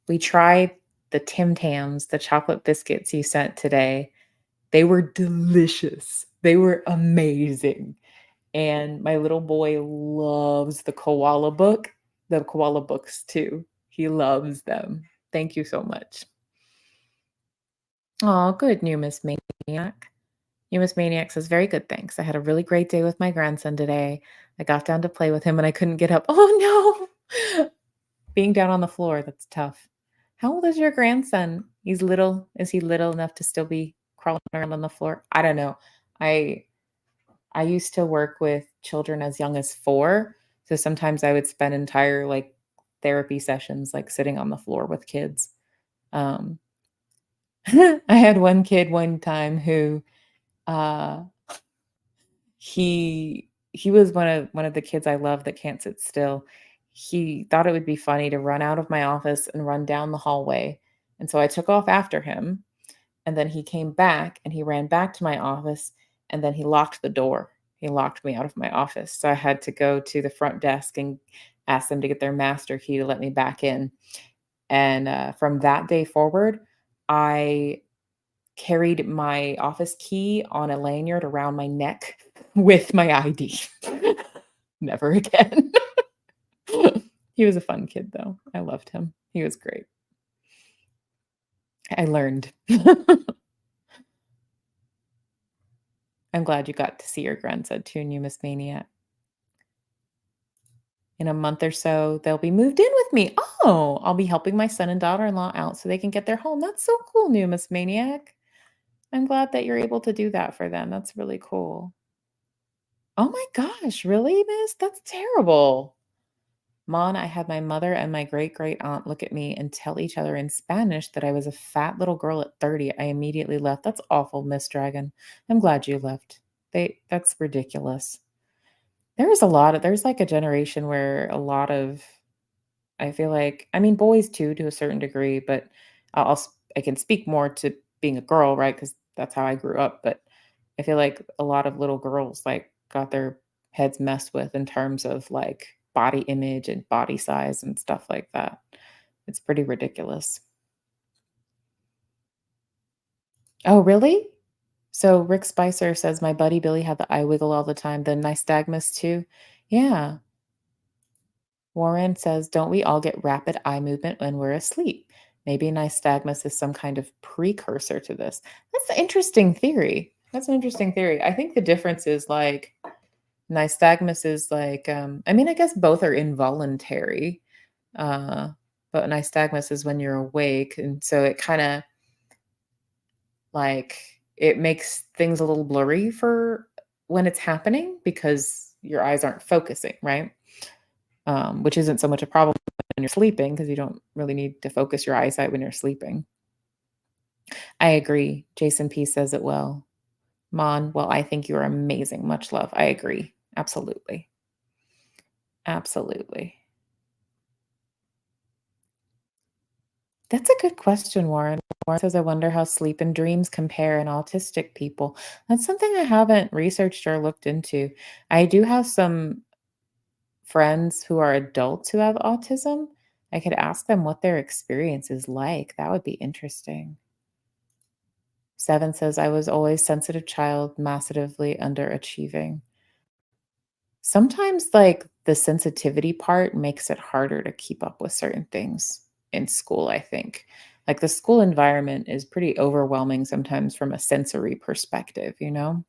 we tried the Tim Tams, the chocolate biscuits you sent today. They were delicious. They were amazing. And my little boy loves the koala books too. He loves them. Thank you so much. Oh, good, new Miss Maniac. New Miss Maniac says, very good, thanks. I had a really great day with my grandson today. I got down to play with him and I couldn't get up. Oh no. Being down on the floor, that's tough. How old is your grandson? He's little. Is he little enough to still be crawling around on the floor? I don't know. I I used to work with children as young as 4, so sometimes I would spend entire, like, therapy sessions, like, sitting on the floor with kids. Um, I had one kid one time who, uh, he was one of the kids I love that can't sit still. He thought it would be funny to run out of my office and run down the hallway, and so I took off after him, and then he came back and he ran back to my office and then he locked the door. He locked me out of my office. So I had to go to the front desk and ask them to get their master key to let me back in. And from that day forward, I carried my office key on a lanyard around my neck with my ID. Never again. He was a fun kid, though. I loved him. He was great. I learned. I'm glad you got to see your grandson too, new Miss Mania. In a month or so, they'll be moved in with me. Oh, I'll be helping my son and daughter-in-law out so they can get their home. That's so cool, new Miss Maniac. I'm glad that you're able to do that for them. That's really cool. Oh my gosh, really, miss? That's terrible. Mon, I had my mother and my great great aunt look at me and tell each other in Spanish that I was a fat little girl at 30. I immediately left. That's awful, Miss Dragon. I'm glad you left. That's ridiculous. There's like a generation where a lot of I feel like I mean, boys too, to a certain degree, but I can speak more to being a girl, right? Because that's how I grew up, but I feel like a lot of little girls, like, got their heads messed with in terms of, like, body image and body size and stuff like that. It's pretty ridiculous. Oh, really? So Rick Spicer says, "My buddy Billy had the eye wiggle all the time, the nystagmus too." Yeah. Warren says, "Don't we all get rapid eye movement when we're asleep? Maybe nystagmus is some kind of precursor to this." That's an interesting theory. That's an interesting theory. I think the difference is like nystagmus is like, I mean, I guess both are involuntary, uh, but nystagmus is when you're awake, and so it kind of like it makes things a little blurry for when it's happening because your eyes aren't focusing, right? Which isn't so much a problem when you're sleeping because you don't really need to focus your eyesight when you're sleeping. I agree. Jason P says it well. Mon, well, I think you're amazing. Much love. I agree. Absolutely. Absolutely. That's a good question, Warren. Warren says, I wonder how sleep and dreams compare in autistic people. That's something I haven't researched or looked into. I do have some friends who are adults who have autism. I could ask them what their experience is like. That would be interesting. 7 says, I was always sensitive child, massively underachieving. Sometimes, like, the sensitivity part makes it harder to keep up with certain things in school, I think. Like, the school environment is pretty overwhelming sometimes from a sensory perspective, you know?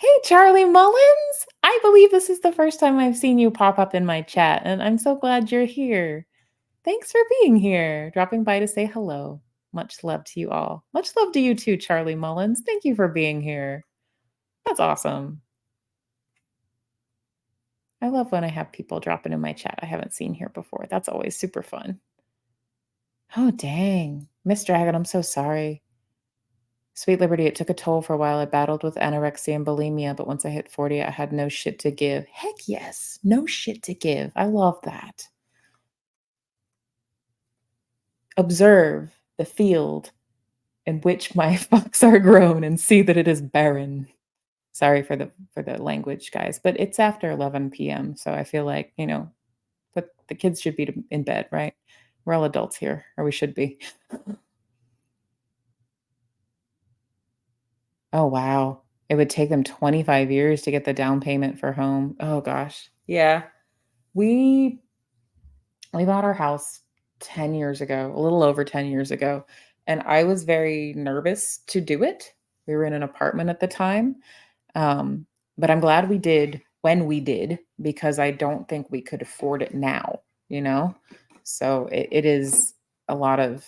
Hey, Charlie Mullins. I believe this is the first time I've seen you pop up in my chat, and I'm so glad you're here. Thanks for being here, dropping by to say hello. Much love to you all. Much love to you too, Charlie Mullins. Thank you for being here. That's awesome. I love when I have people dropping in my chat I haven't seen here before. That's always super fun. Oh, dang. Miss Dragon, I'm so sorry. Sweet Liberty, it took a toll for a while. I battled with anorexia and bulimia, but once I hit 40, I had no shit to give. Heck yes. No shit to give. I love that. Observe the field in which my fucks are grown and see that it is barren. Sorry for the language, guys, but it's after 11 p.m., so I feel like, but the kids should be in bed, right? We're all adults here, or we should be. Oh, wow. It would take them 25 years to get the down payment for home. Oh gosh. Yeah. We we bought our house 10 years ago, a little over 10 years ago, and I was very nervous to do it. We were in an apartment at the time. Um, but I'm glad we did when we did because I don't think we could afford it now, you know? So it is a lot of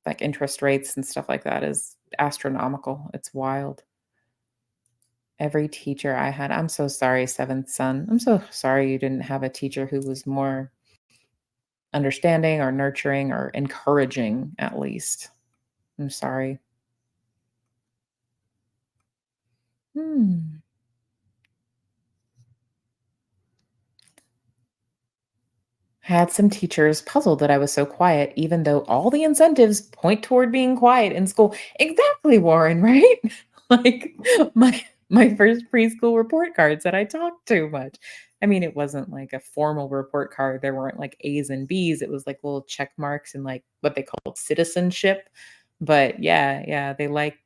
like interest rates and stuff like that is astronomical. It's wild. Every teacher I had, I'm so sorry, seventh son. I'm so sorry you didn't have a teacher who was more understanding or nurturing or encouraging, at least. I'm sorry. Hmm. I had some teachers puzzled that I was so quiet, even though all the incentives point toward being quiet in school. Exactly, Warren, right? Like my first preschool report card said I talked too much. I mean, it wasn't like a formal report card. There weren't like A's and B's. It was like little check marks and like what they called citizenship. But yeah, yeah, they like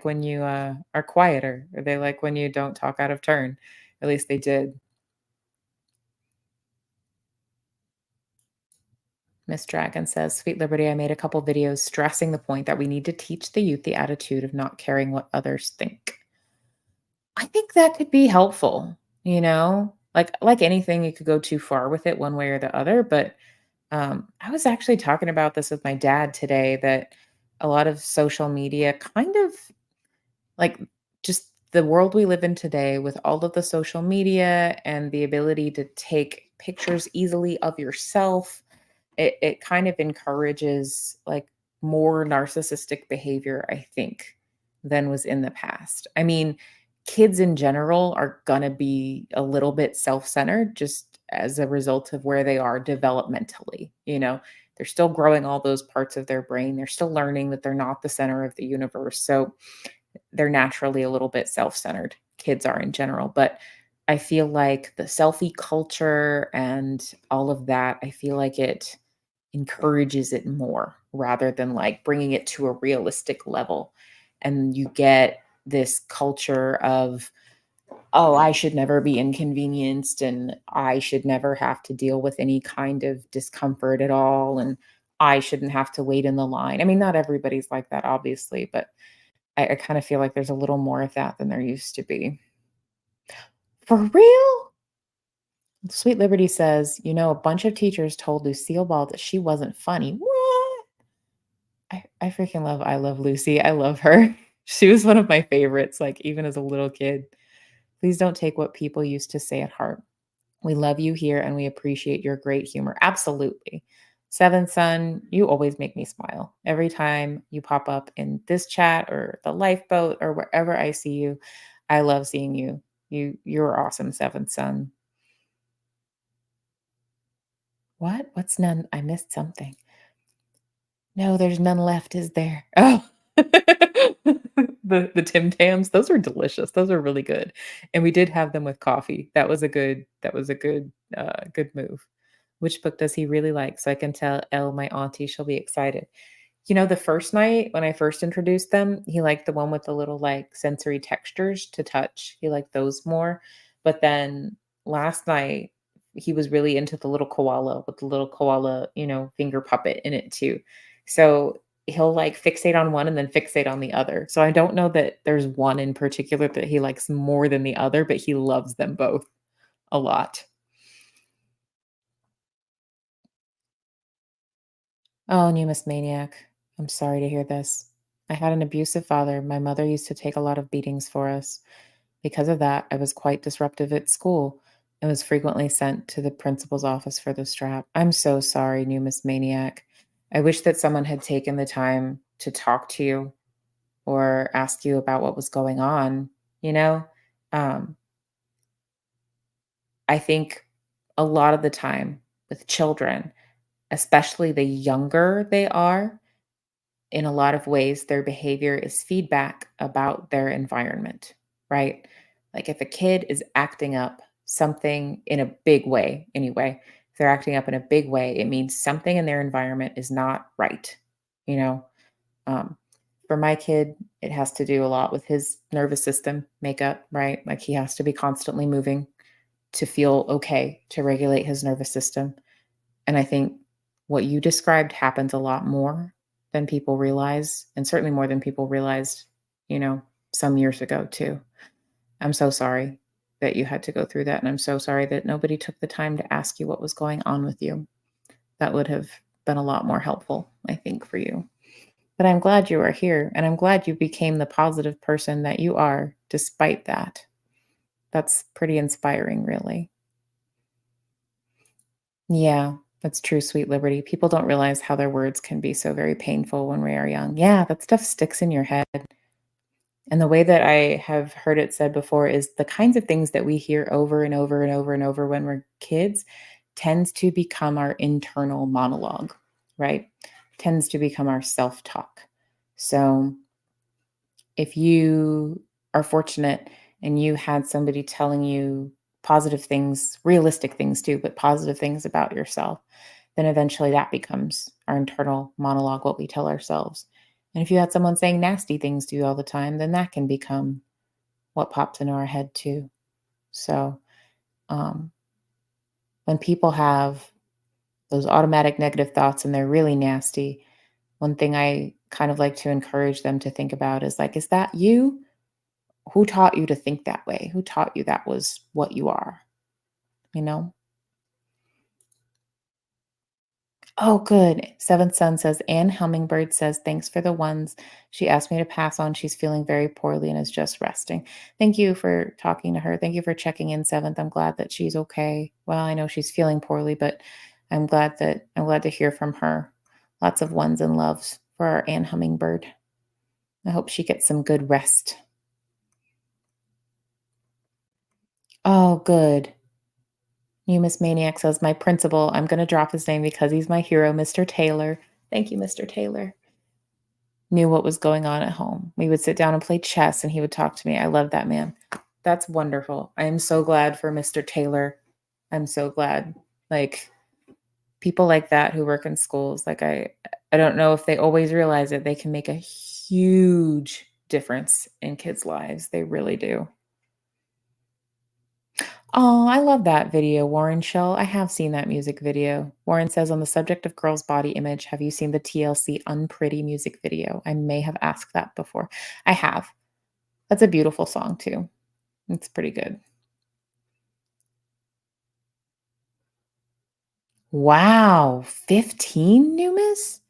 when you are quieter, or they like when you don't talk out of turn. At least they did. Miss Dragon says, Sweet Liberty, I made a couple videos stressing the point that we need to teach the youth the attitude of not caring what others think. I think that could be helpful, you know? Like anything, you could go too far with it one way or the other. But I was actually talking about this with my dad today that a lot of social media kind of like just the world we live in today with all of the social media and the ability to take pictures easily of yourself it kind of encourages like more narcissistic behavior, I think, than was in the past. I mean, kids in general are gonna be a little bit self-centered just as a result of where they are developmentally, you know? They're still growing all those parts of their brain. They're still learning that they're not the center of the universe. So they're naturally a little bit self-centered. Kids are in general, but I feel like the selfie culture and all of that, I feel like it encourages it more rather than like bringing it to a realistic level. And you get this culture of, oh, I should never be inconvenienced and I should never have to deal with any kind of discomfort at all. And I shouldn't have to wait in the line. I mean, not everybody's like that, obviously, but I kind of feel like there's a little more of that than there used to be. For real? Sweet Liberty says, a bunch of teachers told Lucille Ball that she wasn't funny. What? I freaking I love Lucy. I love her. She was one of my favorites, like even as a little kid. Please don't take what people used to say at heart. We love you here and we appreciate your great humor. Absolutely. Seventh Son, you always make me smile. Every time you pop up in this chat or the lifeboat or wherever I see you, I love seeing you. You're awesome, Seventh Son. What? What's none? I missed something. No, there's none left, is there? Oh. The Tim Tams, those are delicious. Those are really good. And we did have them with coffee. That was a good move. Which book does he really like? So I can tell Elle, my auntie, she'll be excited. The first night when I first introduced them, he liked the one with the little like sensory textures to touch. He liked those more. But then last night, he was really into the little koala with the little koala, finger puppet in it too. So he'll, like, fixate on one and then fixate on the other. So I don't know that there's one in particular that he likes more than the other, but he loves them both a lot. Oh, Numus Maniac. I'm sorry to hear this. I had an abusive father. My mother used to take a lot of beatings for us. Because of that, I was quite disruptive at school and was frequently sent to the principal's office for the strap. I'm so sorry, Numus Maniac. I wish that someone had taken the time to talk to you or ask you about what was going on, you know? Um, I think a lot of the time with children, especially the younger they are, in a lot of ways, their behavior is feedback about their environment, right? Like if a kid is acting up something in a big way, anyway, if they're acting up in a big way, it means something in their environment is not right, you know? Um, for my kid, it has to do a lot with his nervous system makeup, right? Like he has to be constantly moving to feel okay, to regulate his nervous system. And I think what you described happens a lot more than people realize, and certainly more than people realized, you know, some years ago too. I'm so sorry that you had to go through that. And I'm so sorry that nobody took the time to ask you what was going on with you. That would have been a lot more helpful, I think, for you. But I'm glad you are here and I'm glad you became the positive person that you are despite that. That's pretty inspiring, really. Yeah, that's true, sweet liberty. People don't realize how their words can be so very painful when we are young. Yeah, that stuff sticks in your head. And the way that I have heard it said before is the kinds of things that we hear over and over and over and over when we're kids tends to become our internal monologue, right? Tends to become our self-talk. So if you are fortunate and you had somebody telling you positive things, realistic things too, but positive things about yourself, then eventually that becomes our internal monologue, what we tell ourselves. And if you had someone saying nasty things to you all the time, then that can become what pops into our head too. So um, when people have those automatic negative thoughts and they're really nasty, one thing I kind of like to encourage them to think about is like, is that you? Who taught you to think that way? Who taught you that was what you are, you know? Oh, good. Seventh Son says, Anne Hummingbird says, thanks for the ones she asked me to pass on. She's feeling very poorly and is just resting. Thank you for talking to her. Thank you for checking in, Seventh. I'm glad that she's okay. Well, I know she's feeling poorly, but I'm glad to hear from her. Lots of ones and loves for our Anne Hummingbird. I hope she gets some good rest. Oh, good. You Miss Maniac says, my principal, I'm going to drop his name because he's my hero, Mr. Taylor. Thank you, Mr. Taylor. Knew what was going on at home. We would sit down and play chess and he would talk to me. I love that man. That's wonderful. I am so glad for Mr. Taylor. I'm so glad. Like people like that who work in schools, like I don't know if they always realize it. They can make a huge difference in kids' lives. They really do. Oh, I love that video, Warren Shell. I have seen that music video. Warren says, on the subject of girls' body image, have you seen the TLC Unpretty music video? I may have asked that before. I have. That's a beautiful song, too. It's pretty good. Wow, 15, Numis?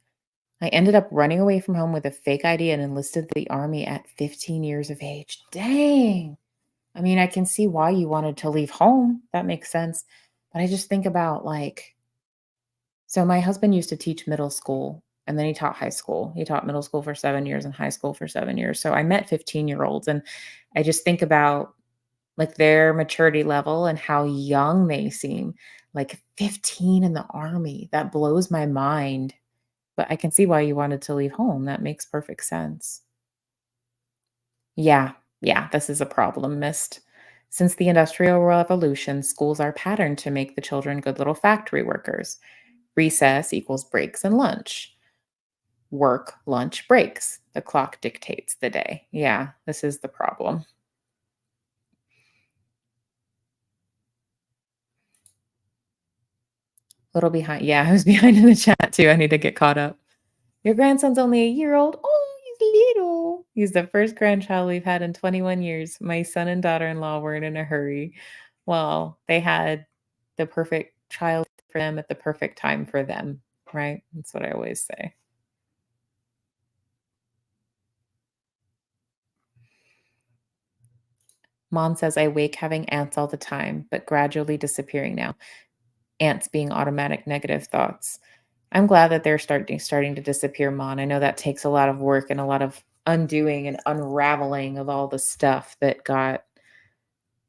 I ended up running away from home with a fake ID and enlisted the army at 15 years of age. Dang. I mean, I can see why you wanted to leave home. That makes sense. But I just think about like, so my husband used to teach middle school and then he taught high school. He taught middle school for 7 years and high school for 7 years. So I met 15-year-olds and I just think about like their maturity level and how young they seem. Like 15 in the army. That blows my mind. But I can see why you wanted to leave home. That makes perfect sense. Yeah. Yeah, this is a problem, missed. Since the Industrial Revolution, schools are patterned to make the children good little factory workers. Recess equals breaks and lunch. Work, lunch, breaks. The clock dictates the day. Yeah, this is the problem. Little behind. Yeah, I was behind in the chat too. I need to get caught up. Your grandson's only a year old? Oh, he's little. He's the first grandchild we've had in 21 years. My son and daughter-in-law weren't in a hurry. Well, they had the perfect child for them at the perfect time for them, right? That's what I always say. Mom says I wake having ants all the time, but gradually disappearing now. Ants being automatic negative thoughts. I'm glad that they're starting to disappear, Mon. I know that takes a lot of work and a lot of undoing and unraveling of all the stuff that got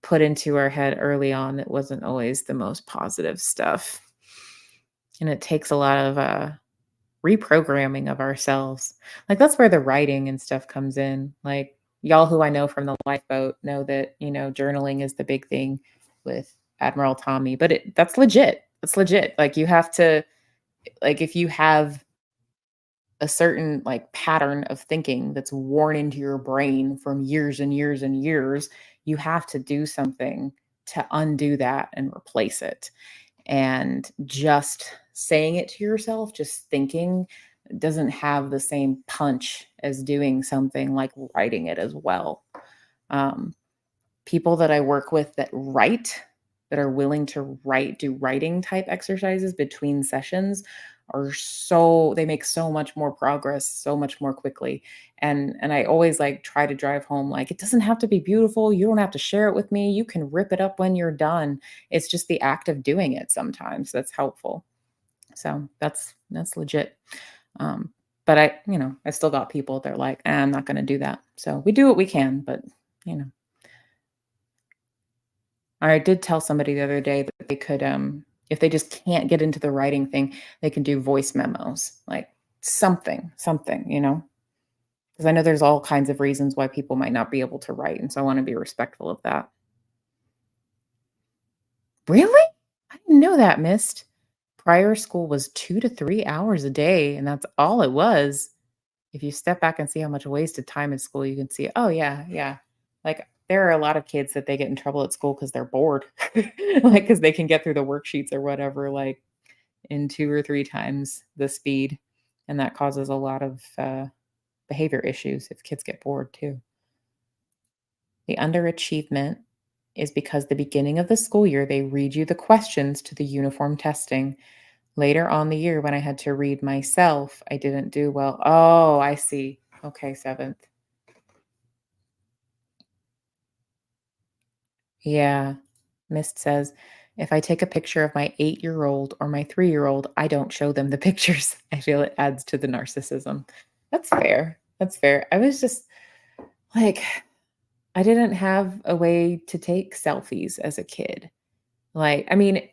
put into our head early on that wasn't always the most positive stuff. And it takes a lot of reprogramming of ourselves. Like that's where the writing and stuff comes in. Like y'all who I know from the lifeboat know that, journaling is the big thing with Admiral Tommy, but that's legit. It's legit. Like you have to like if you have a certain like pattern of thinking that's worn into your brain from years and years and years, you have to do something to undo that and replace it. And just saying it to yourself, just thinking doesn't have the same punch as doing something like writing it as well. Um, People that I work with that write, that are willing to do writing type exercises between sessions they make so much more progress so much more quickly. And I always like try to drive home like it doesn't have to be beautiful. You don't have to share it with me. You can rip it up when you're done. It's just the act of doing it sometimes that's helpful. So that's legit. Um, but I still got people that are like, I'm not going to do that. So we do what we can, but you know, I did tell somebody the other day that they could, if they just can't get into the writing thing, they can do voice memos, like something. Because I know there's all kinds of reasons why people might not be able to write. And so I want to be respectful of that. Really? I didn't know that, Mist. Prior school was 2 to 3 hours a day, and that's all it was. If you step back and see how much wasted time in school, you can see, oh yeah, yeah. Like there are a lot of kids that they get in trouble at school because they're bored. Like because they can get through the worksheets or whatever, like in 2 or 3 times the speed. And that causes a lot of behavior issues if kids get bored too. The underachievement is because the beginning of the school year, they read you the questions to the uniform testing. Later on the year, when I had to read myself, I didn't do well. Oh, I see. Okay, seventh. Yeah. Mist says, if I take a picture of my 8-year-old or my 3-year-old, I don't show them the pictures. I feel it adds to the narcissism. That's fair. That's fair. I was just like, I didn't have a way to take selfies as a kid. Like, I mean,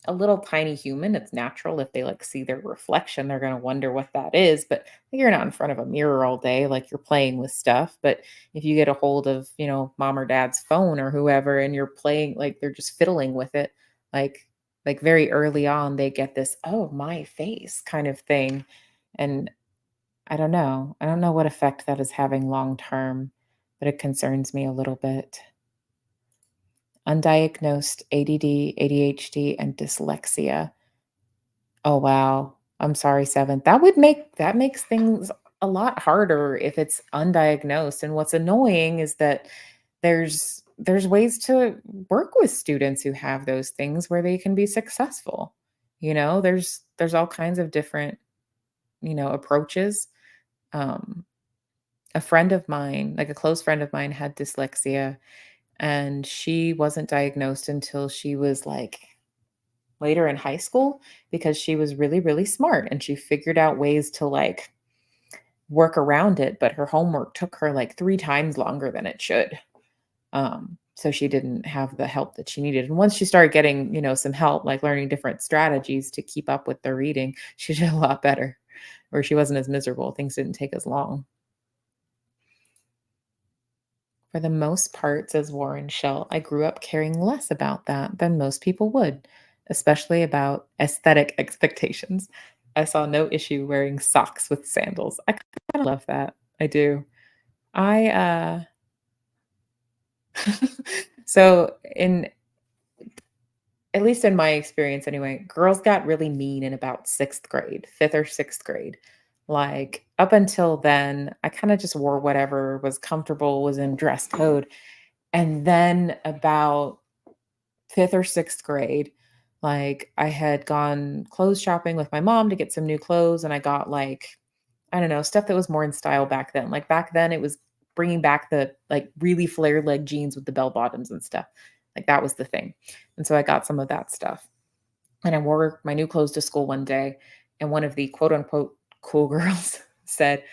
a little tiny human, it's natural if they like see their reflection, they're going to wonder what that is. But you're not in front of a mirror all day, like you're playing with stuff. But if you get a hold of, mom or dad's phone or whoever, and you're playing, like they're just fiddling with it, like, like very early on, they get this, oh, my face kind of thing. And I don't know. I don't know what effect that is having long term, but it concerns me a little bit. Undiagnosed ADD, ADHD, and dyslexia. Oh, wow. I'm sorry, 7th. That makes things a lot harder if it's undiagnosed, and what's annoying is that there's ways to work with students who have those things where they can be successful. There's all kinds of different, approaches. Um, a friend of mine, like a close friend of mine had dyslexia, and she wasn't diagnosed until she was, like, later in high school because she was really, really smart and she figured out ways to like work around it, but her homework took her like 3 times longer than it should. So she didn't have the help that she needed. And once she started getting, some help, like learning different strategies to keep up with the reading, she did a lot better, or she wasn't as miserable. Things didn't take as long. For the most part, says Warren Shell, I grew up caring less about that than most people would, especially about aesthetic expectations. I saw no issue wearing socks with sandals. I kind of love that. I do. I so in at least in my experience anyway, girls got really mean in about 6th grade, 5th or 6th grade. Like, up until then, I kinda just wore whatever was comfortable, was in dress code, and then about 5th or 6th grade, like, I had gone clothes shopping with my mom to get some new clothes, and I got, like, I don't know, stuff that was more in style back then. Like, back then, it was bringing back the, like, really flared leg jeans with the bell bottoms and stuff. Like, that was the thing, and so I got some of that stuff, and I wore my new clothes to school one day, and one of the quote, unquote, "cool girls" said,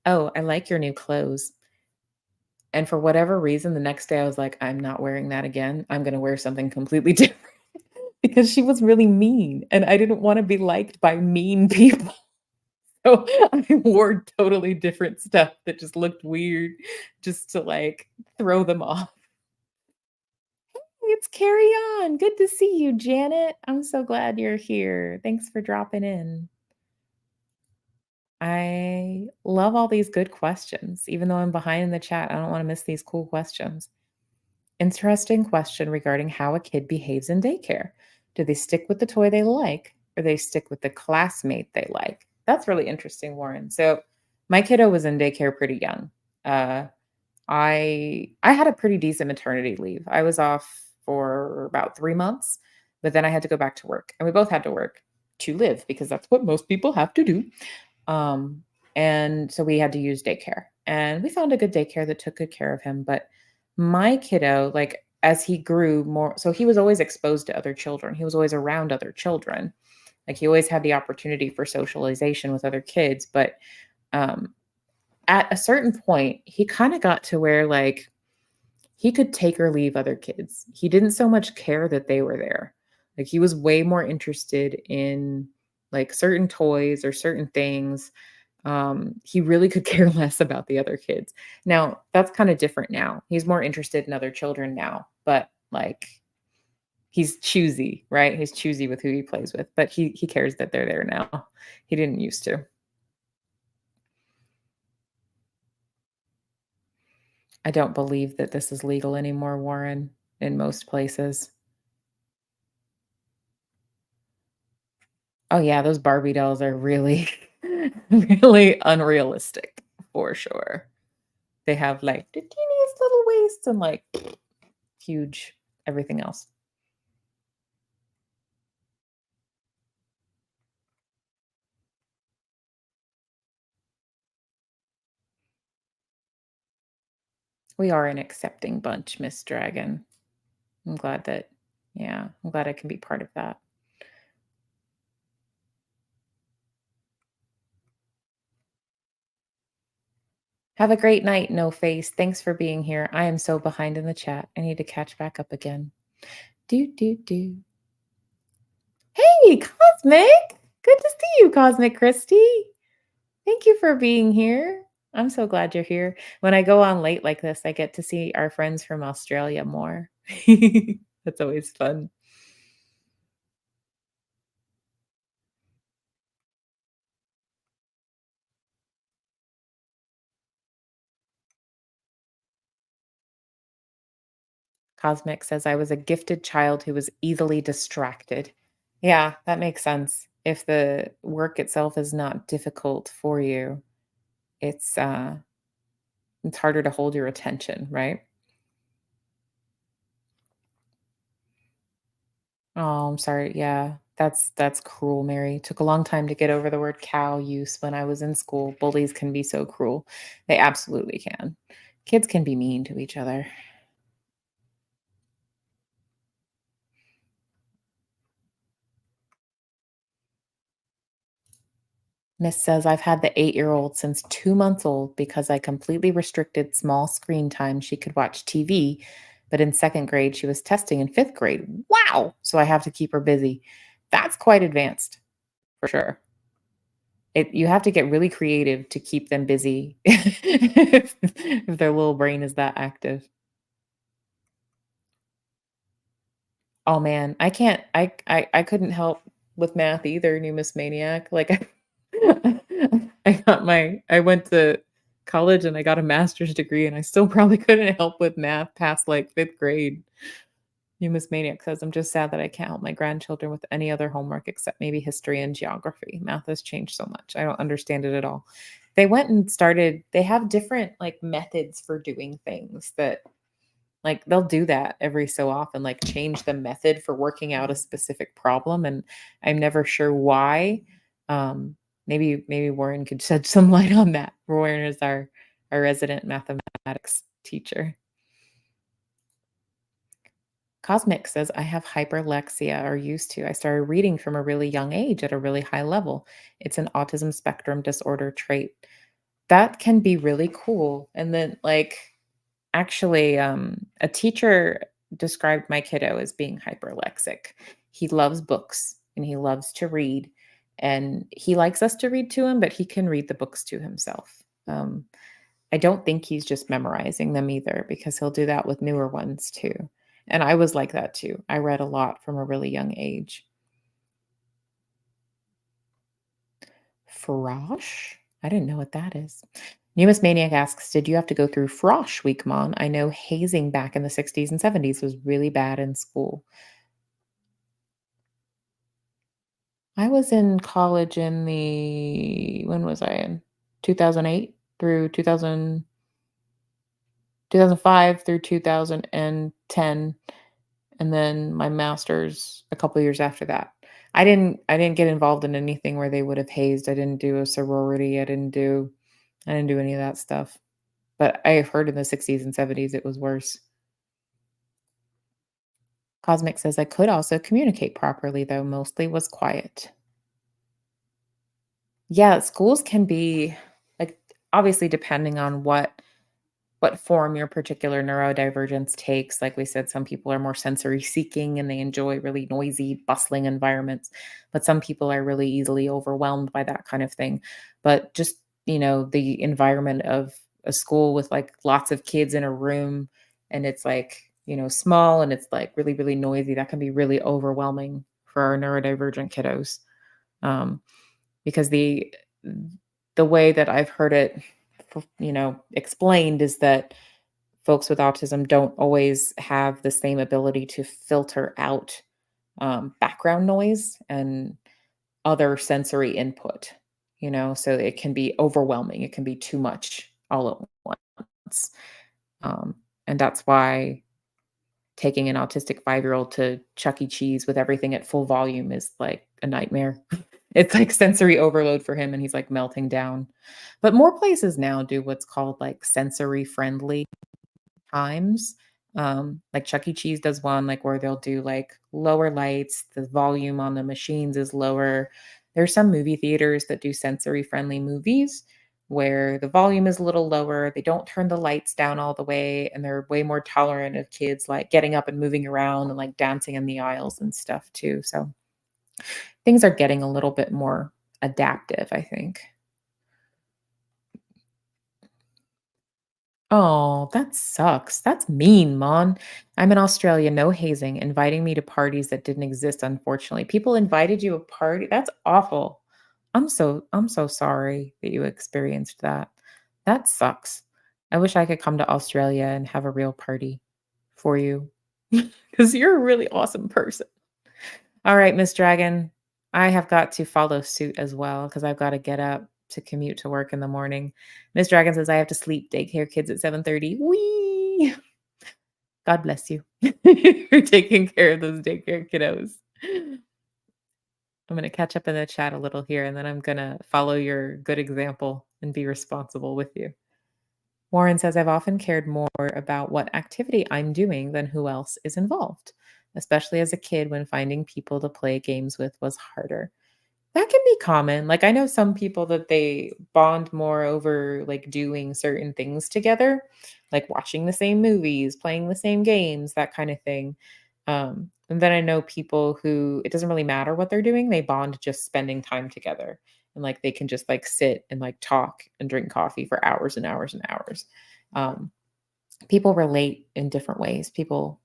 "Oh, I like your new clothes." And for whatever reason, the next day I was like, "I'm not wearing that again. I'm gonna wear something completely different." Because she was really mean, and I didn't wanna be liked by mean people. So I wore totally different stuff that just looked weird just to, like, throw them off. It's Carry On. Good to see you, Janet. I'm so glad you're here. Thanks for dropping in. I love all these good questions. Even though I'm behind in the chat, I don't wanna miss these cool questions. Interesting question regarding how a kid behaves in daycare. Do they stick with the toy they like or they stick with the classmate they like? That's really interesting, Warren. So my kiddo was in daycare pretty young. Uh, I had a pretty decent maternity leave. I was off for about 3 months, but then I had to go back to work, and we both had to work to live because that's what most people have to do. Um, and so we had to use daycare, and we found a good daycare that took good care of him. But my kiddo, like as he grew more, so he was always exposed to other children. He was always around other children. Like he always had the opportunity for socialization with other kids. But um, at a certain point, he kind of got to where like he could take or leave other kids. He didn't so much care that they were there. Like he was way more interested in like certain toys or certain things. He really could care less about the other kids. Now, that's kind of different now. He's more interested in other children now, but like he's choosy, right? He's choosy with who he plays with, but he cares that they're there now. He didn't used to. I don't believe that this is legal anymore, Warren, in most places. Oh, yeah, those Barbie dolls are really, really unrealistic for sure. They have, like, the teeniest little waists and, like, huge everything else. We are an accepting bunch, Miss Dragon. I'm glad that yeah, I'm glad I can be part of that. Have a great night, No Face. Thanks for being here. I am so behind in the chat. I need to catch back up again. Do, do, do. Hey, Cosmic! Good to see you, Cosmic Christie. Thank you for being here. I'm so glad you're here. When I go on late like this, I get to see our friends from Australia more. That's always fun. Cosmic says, I was a gifted child who was easily distracted. Yeah, that makes sense. If the work itself is not difficult for you, it's it's harder to hold your attention, right? Oh, I'm sorry. Yeah, that's cruel, Mary. Took a long time to get over the word cow use when I was in school. Bullies can be so cruel. They absolutely can. Kids can be mean to each other. Miss says, I've had the 8-year-old since 2 months old because I completely restricted small screen time. She could watch TV, but in second grade, she was testing in fifth grade. Wow. So I have to keep her busy. That's quite advanced for sure. You have to get really creative to keep them busy if their little brain is that active. Oh man, I can't I couldn't help with math either, new Miss Maniac. Like I went to college and I got a master's degree and I still probably couldn't help with math past like 5th grade. Humus Maniac says, I'm just sad that I can't help my grandchildren with any other homework except maybe history and geography. Math has changed so much. I don't understand it at all. They went and started, they have different like methods for doing things that like they'll do that every so often, like change the method for working out a specific problem. And I'm never sure why. Um, maybe Warren could shed some light on that. Warren is our resident mathematics teacher. Cosmic says, I have hyperlexia or used to. I started reading from a really young age at a really high level. It's an autism spectrum disorder trait. That can be really cool. And then, like, actually, a teacher described my kiddo as being hyperlexic. He loves books and he loves to read. And he likes us to read to him, but he can read the books to himself. I don't think he's just memorizing them either because he'll do that with newer ones too. And I was like that too. I read a lot from a really young age. Frosh? I didn't know what that is. Newest Maniac asks, did you have to go through Frosh week, Mon? I know hazing back in the 60s and 70s was really bad in school. I was in college in when was I in? 2008 through 2005 through 2010, and then my master's a couple years after that. I didn't get involved in anything where they would have hazed. I didn't do a sorority. I didn't do any of that stuff. But I have heard in the 60s and 70s it was worse. Cosmic says I could also communicate properly though, mostly was quiet. Yeah, schools can be like obviously depending on what form your particular neurodivergence takes. Like we said, some people are more sensory seeking and they enjoy really noisy, bustling environments, but some people are really easily overwhelmed by that kind of thing. But just, the environment of a school with like lots of kids in a room and it's like, small and it's like really, really noisy, that can be really overwhelming for our neurodivergent kiddos. Um, because the way that I've heard it, explained is that folks with autism don't always have the same ability to filter out background noise and other sensory input, so it can be overwhelming. It can be too much all at once. Um, and that's why taking an autistic 5-year-old to Chuck E. Cheese with everything at full volume is like a nightmare. It's like sensory overload for him and he's like melting down. But more places now do what's called like sensory friendly times. Like Chuck E. Cheese does one like where they'll do like lower lights, the volume on the machines is lower. There's some movie theaters that do sensory friendly movies where the volume is a little lower. They don't turn the lights down all the way and they're way more tolerant of kids like getting up and moving around and like dancing in the aisles and stuff too. So things are getting a little bit more adaptive, I think. Oh, that sucks. That's mean, Mon. I'm in Australia, no hazing, inviting me to parties that didn't exist, unfortunately. People invited you a party. That's awful. I'm so sorry that you experienced that. That sucks. I wish I could come to Australia and have a real party for you because you're a really awesome person. All right, Miss Dragon, I have got to follow suit as well because I've got to get up to commute to work in the morning. Miss Dragon says I have to sleep daycare kids at 7:30. Wee! God bless you for taking care of those daycare kiddos. I'm going to catch up in the chat a little here and then I'm going to follow your good example and be responsible with you. Warren says, I've often cared more about what activity I'm doing than who else is involved, especially as a kid when finding people to play games with was harder. That can be common. Like I know some people that they bond more over like doing certain things together, like watching the same movies, playing the same games, that kind of thing. And then I know people who it doesn't really matter what they're doing, they bond just spending time together. And like they can just like sit and like talk and drink coffee for hours and hours and hours. Um, People relate in different ways. People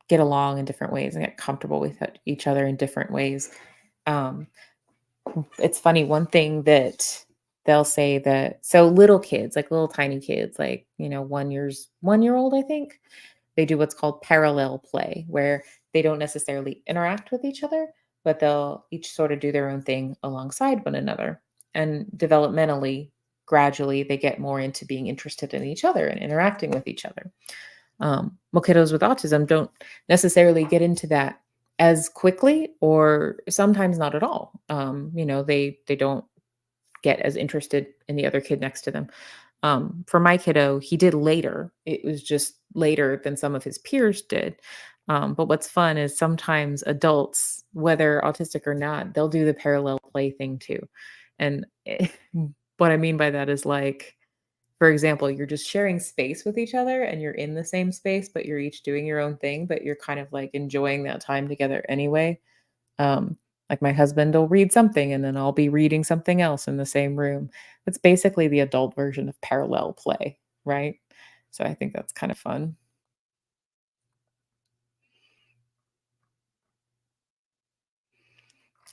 get along in different ways and get comfortable with each other in different ways. Um, it's funny, one thing that they'll say that so little kids, like little tiny kids, like, 1-year old, I think, they do what's called parallel play, where they don't necessarily interact with each other, but they'll each sort of do their own thing alongside one another. And developmentally, gradually, they get more into being interested in each other and interacting with each other. Well, kiddos with autism don't necessarily get into that as quickly, or sometimes not at all. They don't get as interested in the other kid next to them. For my kiddo, he did later. It was just later than some of his peers did. But what's fun is sometimes adults, whether autistic or not, they'll do the parallel play thing too. And what I mean by that is like, for example, you're just sharing space with each other and you're in the same space, but you're each doing your own thing, but you're kind of like enjoying that time together anyway. Um, like my husband will read something and then I'll be reading something else in the same room. It's basically the adult version of parallel play, right? So I think that's kind of fun.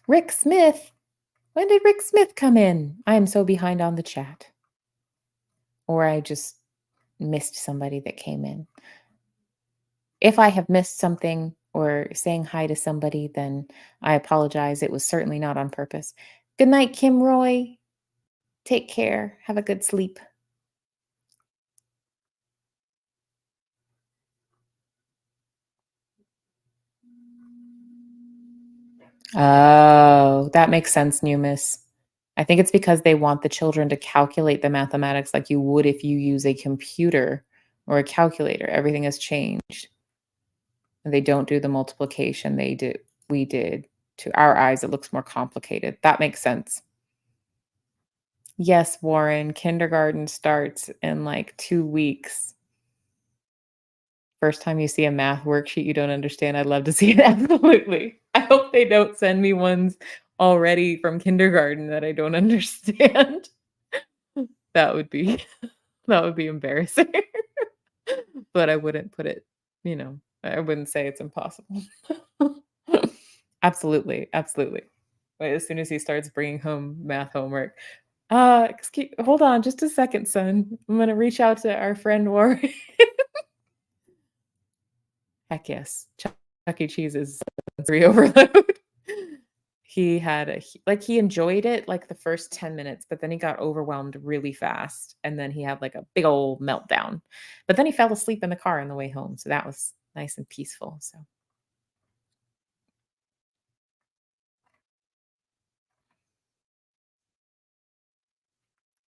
Rick Smith. When did Rick Smith come in? I am so behind on the chat. Or I just missed somebody that came in. If I have missed something or saying hi to somebody, then I apologize. It was certainly not on purpose. Good night, Kim Roy. Take care. Have a good sleep. Oh, that makes sense, new miss. I think it's because they want the children to calculate the mathematics like you would if you use a computer or a calculator. Everything has changed. And they don't do the multiplication we did. To our eyes, it looks more complicated. That makes sense. Yes, Warren, kindergarten starts in like 2 weeks. First time you see a math worksheet you don't understand, I'd love to see it. Absolutely. I hope they don't send me ones already from kindergarten that I don't understand. That would be that would be embarrassing. But I wouldn't put it, I wouldn't say it's impossible. Absolutely, absolutely. But as soon as he starts bringing home math homework, hold on just a second, son. I'm gonna reach out to our friend Warren. Heck yes. Chuck E. Cheese is sensory overload. He enjoyed it like the first 10 minutes, but then he got overwhelmed really fast. And then he had like a big old meltdown. But then he fell asleep in the car on the way home. So that was nice and peaceful. So,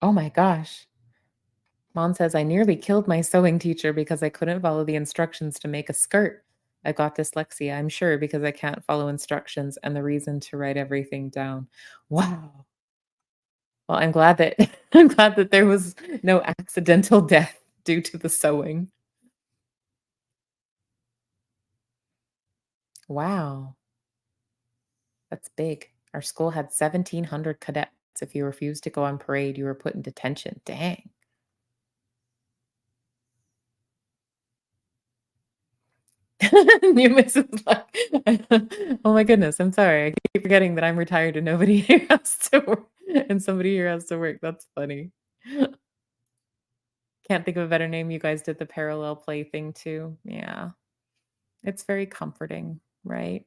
oh my gosh. Mom says, I nearly killed my sewing teacher because I couldn't follow the instructions to make a skirt. I got dyslexia, I'm sure, because I can't follow instructions and the reason to write everything down. Wow. Well, I'm glad that I'm glad that there was no accidental death due to the sewing. Wow, that's big. Our school had 1,700 cadets. If you refused to go on parade, you were put in detention. Dang. New Mrs. Luck. Oh my goodness, I'm sorry. I keep forgetting that I'm retired and nobody here has to work, and somebody here has to work. That's funny. Can't think of a better name. You guys did the parallel play thing too. Yeah. It's very comforting, right?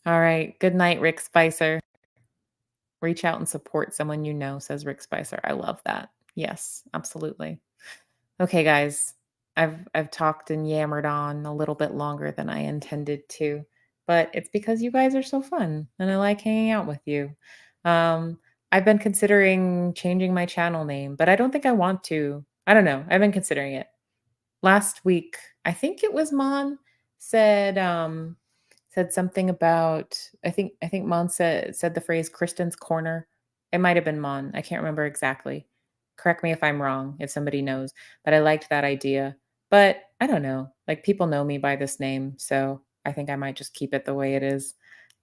All right. Good night, Rick Spicer. Reach out and support someone you know, says Rick Spicer. I love that. Yes, absolutely. Okay, guys. I've talked and yammered on a little bit longer than I intended to, but it's because you guys are so fun and I like hanging out with you. Um, I've been considering changing my channel name, but I don't think I want to. I don't know. I've been considering it. Last week, I think it was Mon said said something about I think Mon said the phrase Kristen's corner. It might have been Mon. I can't remember exactly. Correct me if I'm wrong, if somebody knows, but I liked that idea. But I don't know. Like people know me by this name, so I think I might just keep it the way it is.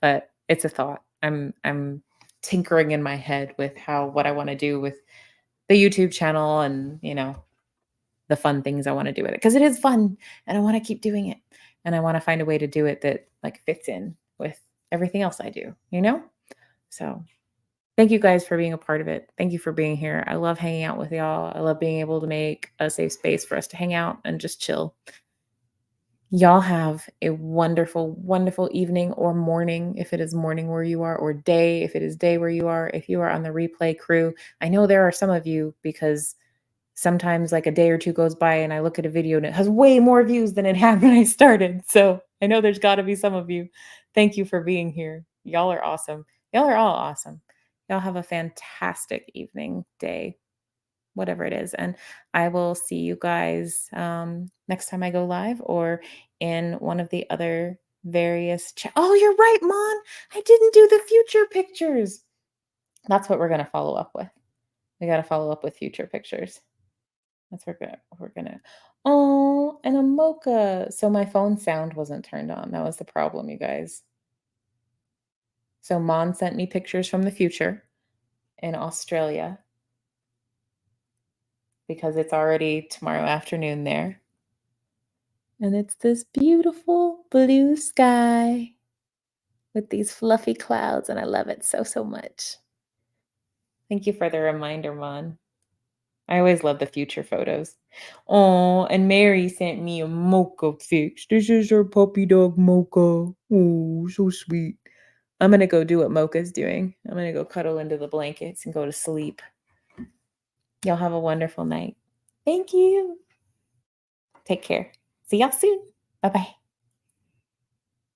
But it's a thought. I'm tinkering in my head with how what I want to do with the YouTube channel and, the fun things I wanna do with it, because it is fun, and I wanna keep doing it, and I wanna find a way to do it that, like, fits in with everything else I do, you know? So, thank you guys for being a part of it. Thank you for being here. I love hanging out with y'all. I love being able to make a safe space for us to hang out and just chill. Y'all have a wonderful, wonderful evening or morning if it is morning where you are, or day if it is day where you are. If you are on the replay crew, I know there are some of you because sometimes like a day or two goes by and I look at a video and it has way more views than it had when I started. So I know there's got to be some of you. Thank you for being here. Y'all are awesome. Y'all are all awesome. Y'all have a fantastic evening, day, whatever it is. And I will see you guys next time I go live or in one of the other various oh, you're right, Mon. I didn't do the future pictures. That's what we're going to follow up with. We got to follow up with future pictures. That's what we're gonna. Oh, and a mocha. So my phone sound wasn't turned on. That was the problem, you guys. So Mon sent me pictures from the future in Australia because it's already tomorrow afternoon there. And it's this beautiful blue sky with these fluffy clouds, and I love it so, so much. Thank you for the reminder, Mon. I always love the future photos. Oh, and Mary sent me a mocha fix. This is her puppy dog Mocha. Oh, so sweet. I'm gonna go do what Mocha's doing. I'm gonna go cuddle into the blankets and go to sleep. Y'all have a wonderful night. Thank you. Take care. See y'all soon. Bye bye.